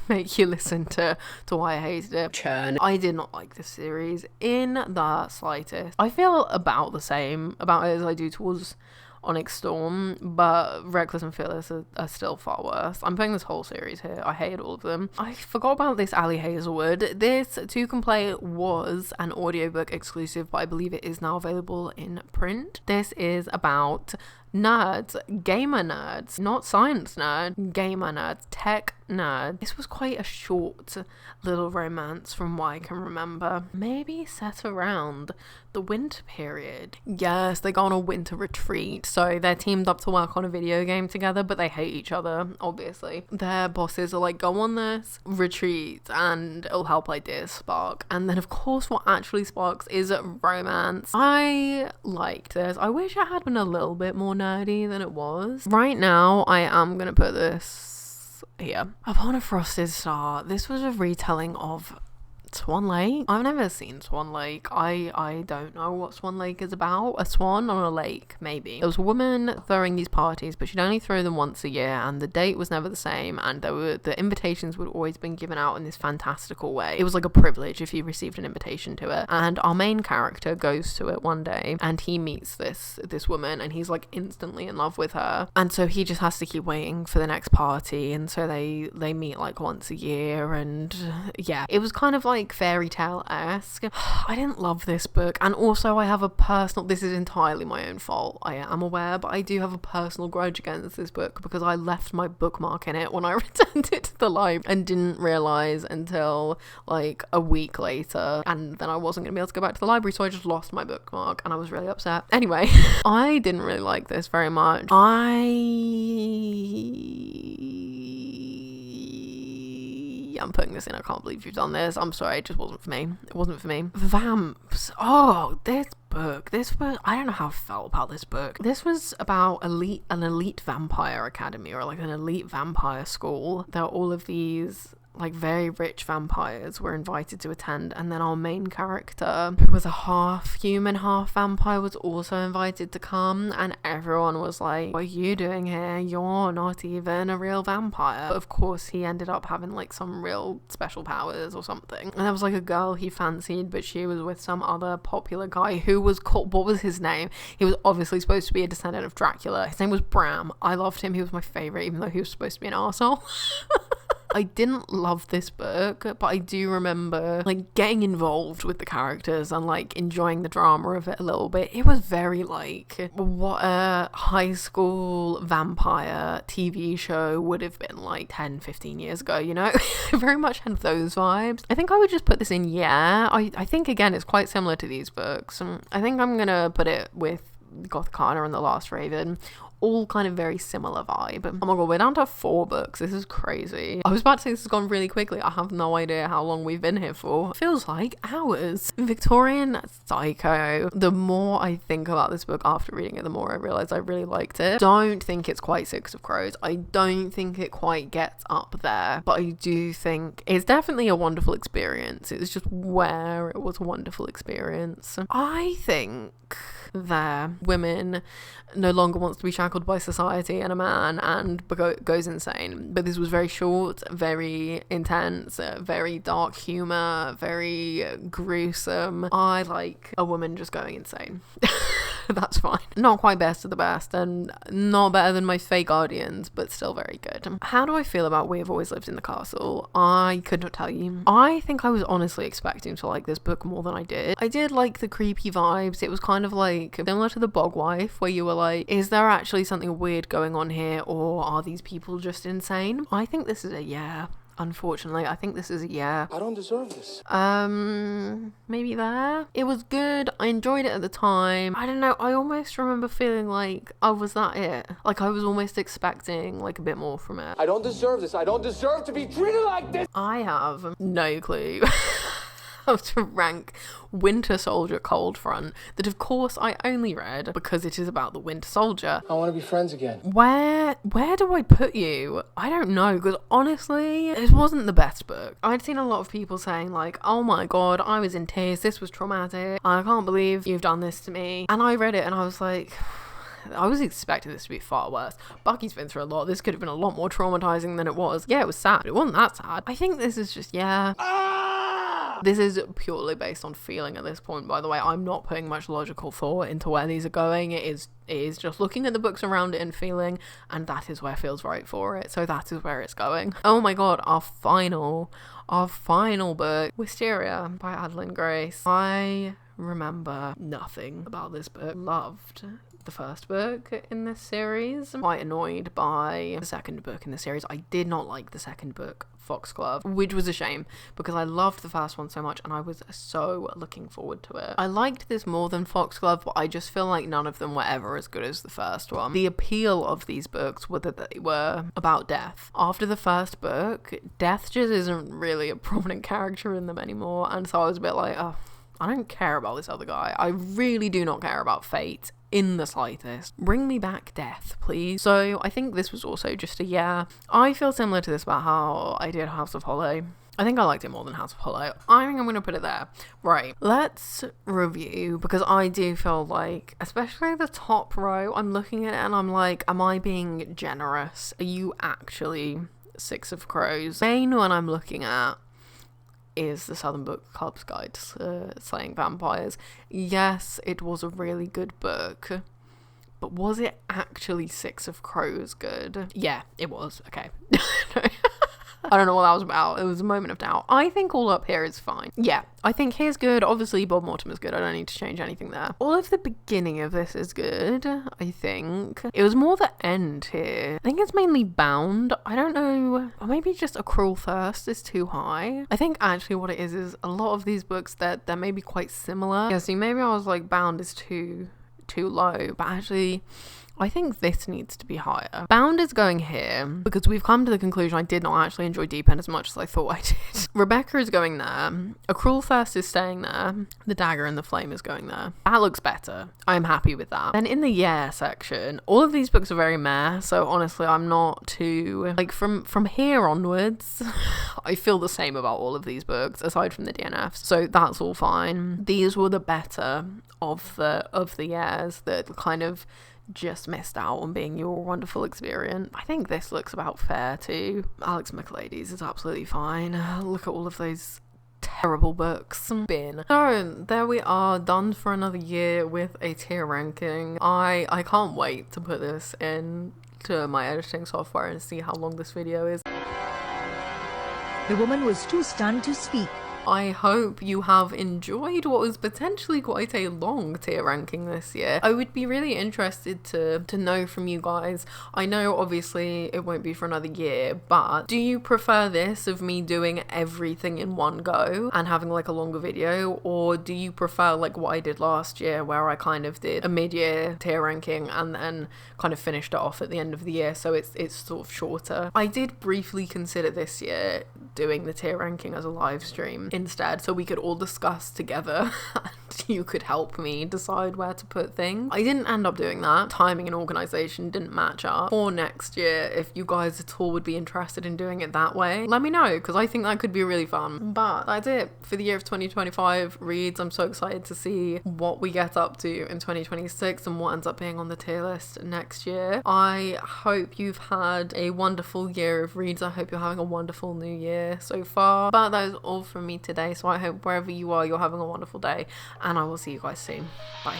make you listen to why I hated it. Churn. I did not like this series in the slightest. I feel about the same about it as I do towards Onyx Storm, but Reckless and Fearless are still far worse. I'm putting this whole series here. I hate all of them. I forgot about this Ali Hazelwood. This Two Can Play was an audiobook exclusive, but I believe it is now available in print. This is about nerds, gamer nerds, not science nerd, gamer nerds, tech nerd. This was quite a short little romance from what I can remember. Maybe set around the winter period. Yes, they go on a winter retreat, so they're teamed up to work on a video game together, but they hate each other, obviously. Their bosses are like, go on this retreat and it'll help ideas spark. And then of course what actually sparks is romance. I liked this. I wish it had been a little bit more nerdy than it was. Right now I am gonna put this here. Upon a Frosted Star. This was a retelling of Swan Lake. I've never seen Swan Lake. I don't know what Swan Lake is about. A swan on a lake, maybe. There was a woman throwing these parties, but she'd only throw them once a year, and the date was never the same, and the invitations would always been given out in this fantastical way. It was like a privilege if you received an invitation to it. And our main character goes to it one day, and he meets this woman, and he's like instantly in love with her, and so he just has to keep waiting for the next party, and so they meet like once a year, and yeah, it was kind of like fairy tale-esque. I didn't love this book, and also I have a personal, this is entirely my own fault, I am aware, but I do have a personal grudge against this book because I left my bookmark in it when I returned it to the library and didn't realise until like a week later, and then I wasn't going to be able to go back to the library, so I just lost my bookmark and I was really upset. Anyway, I didn't really like this very much. I'm putting this in. I can't believe you've done this. I'm sorry, it just wasn't for me. It wasn't for me. Vamps. Oh, this book. I don't know how I felt about this book. This was about an elite vampire academy, or like an elite vampire school. There are all of these like very rich vampires were invited to attend, and then our main character, who was a half human half vampire, was also invited to come, and everyone was like, what are you doing here? You're not even a real vampire. But of course he ended up having like some real special powers or something, and there was like a girl he fancied, but she was with some other popular guy who was called, what was his name? He was obviously supposed to be a descendant of Dracula. His name was Bram. I loved him. He was my favorite, even though he was supposed to be an arsehole. I didn't love this book, but I do remember like getting involved with the characters and like enjoying the drama of it a little bit. It was very like what a high school vampire TV show would have been like 10-15 years ago, you know? Very much had those vibes. I think I would just put this in I think again it's quite similar to these books. I think I'm gonna put it with Gothicana and The Last Raven, all kind of very similar vibe. Oh my god, we're down to 4 books. This is crazy. I was about to say this has gone really quickly. I have no idea how long we've been here for. It feels like hours. Victorian Psycho. The more I think about this book after reading it, the more I realize I really liked it. Don't think it's quite Six of Crows. I don't think it quite gets up there, but I do think it's definitely a wonderful experience. It's just where it was a wonderful experience. I think that women no longer wants to be shackled by society and a man and goes insane. But this was very short, very intense, very dark humor, very gruesome. I like a woman just going insane. That's fine. Not quite best of the best, and not better than my fake Guardians, but still very good. How do I feel about We Have Always Lived in the Castle? I could not tell you. I think I was honestly expecting to like this book more than I did. I did like the creepy vibes. It was kind of like similar to The Bog Wife, where you were like, is there actually something weird going on here, or are these people just insane? I think this is a yeah. Unfortunately, I think this is a yeah. I don't deserve this. Maybe there. It was good. I enjoyed it at the time. I don't know. I almost remember feeling like, oh, was that it? Like I was almost expecting like a bit more from it. I don't deserve this. I don't deserve to be treated like this. I have no clue how to rank Winter Soldier Cold Front, that of course I only read because it is about the Winter Soldier. I want to be friends again. Where do I put you? I don't know, because honestly, it wasn't the best book. I'd seen a lot of people saying like, oh my god, I was in tears, this was traumatic, I can't believe you've done this to me. And I read it and I was like, I was expecting this to be far worse. Bucky's been through a lot. This could have been a lot more traumatizing than it was. Yeah, it was sad, but it wasn't that sad. I think this is just, yeah. This is purely based on feeling at this point, by the way. I'm not putting much logical thought into where these are going. It is just looking at the books around it and feeling, and that is where feels right for it. So that is where it's going. Oh my god, our final book, Wisteria by Adeline Grace. I remember nothing about this book. Loved the first book in this series. Quite annoyed by the second book in the series. I did not like the second book, Foxglove, which was a shame because I loved the first one so much and I was so looking forward to it. I liked this more than Foxglove, but I just feel like none of them were ever as good as the first one. The appeal of these books was that they were about death. After the first book, death just isn't really a prominent character in them anymore, and so I was a bit like, oh, I don't care about this other guy. I really do not care about fate in the slightest. Bring me back death, please. So I think this was also just a yeah. I feel similar to this about how I did House of Hollow. I think I liked it more than House of Hollow. I think I'm going to put it there. Right, let's review, because I do feel like, especially the top row, I'm looking at it and I'm like, am I being generous? Are you actually Six of Crows? Main one I'm looking at is the Southern Book Club's Guide to Slaying Vampires. Yes, it was a really good book, but was it actually Six of Crows good? Yeah, it was. Okay. I don't know what that was about. It was a moment of doubt. I think all up here is fine. Yeah, I think here's good. Obviously, Bob Mortimer's good. I don't need to change anything there. All of the beginning of this is good, I think. It was more the end here. I think it's mainly Bound. I don't know. Or maybe just A Cruel Thirst is too high. I think actually what it is a lot of these books that they're maybe quite similar. Yeah, see, maybe I was like, Bound is too low. But actually, I think this needs to be higher. Bound is going here because we've come to the conclusion I did not actually enjoy Deep End as much as I thought I did. Rebecca is going there. A Cruel Thirst is staying there. The Dagger and the Flame is going there. That looks better. I'm happy with that. Then in the yeah section, all of these books are very meh, so honestly I'm not too, like, from here onwards I feel the same about all of these books aside from the DNFs, so that's all fine. These were the better of the years that kind of just missed out on being your wonderful experience. I think this looks about fair too. Alex McLady's is absolutely fine. Look at all of those terrible books. Bin. So there we are, done for another year with a tier ranking. I can't wait to put this in to my editing software and see how long this video is. The woman was too stunned to speak. I hope you have enjoyed what was potentially quite a long tier ranking this year. I would be really interested to know from you guys. I know obviously it won't be for another year, but do you prefer this of me doing everything in one go and having like a longer video, or do you prefer like what I did last year where I kind of did a mid-year tier ranking and then kind of finished it off at the end of the year, so it's sort of shorter? I did briefly consider this year doing the tier ranking as a live stream instead, so we could all discuss together and you could help me decide where to put things. I didn't end up doing that. Timing and organization didn't match up. For next year, if you guys at all would be interested in doing it that way, let me know, because I think that could be really fun. But that's it for the year of 2025 reads. I'm so excited to see what we get up to in 2026 and what ends up being on the tier list next year. I hope you've had a wonderful year of reads. I hope you're having a wonderful new year so far. But that is all from me today, so I hope wherever you are, you're having a wonderful day, and I will see you guys soon. Bye.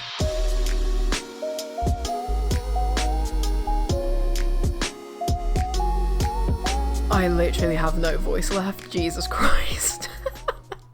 I literally have no voice left. Jesus Christ.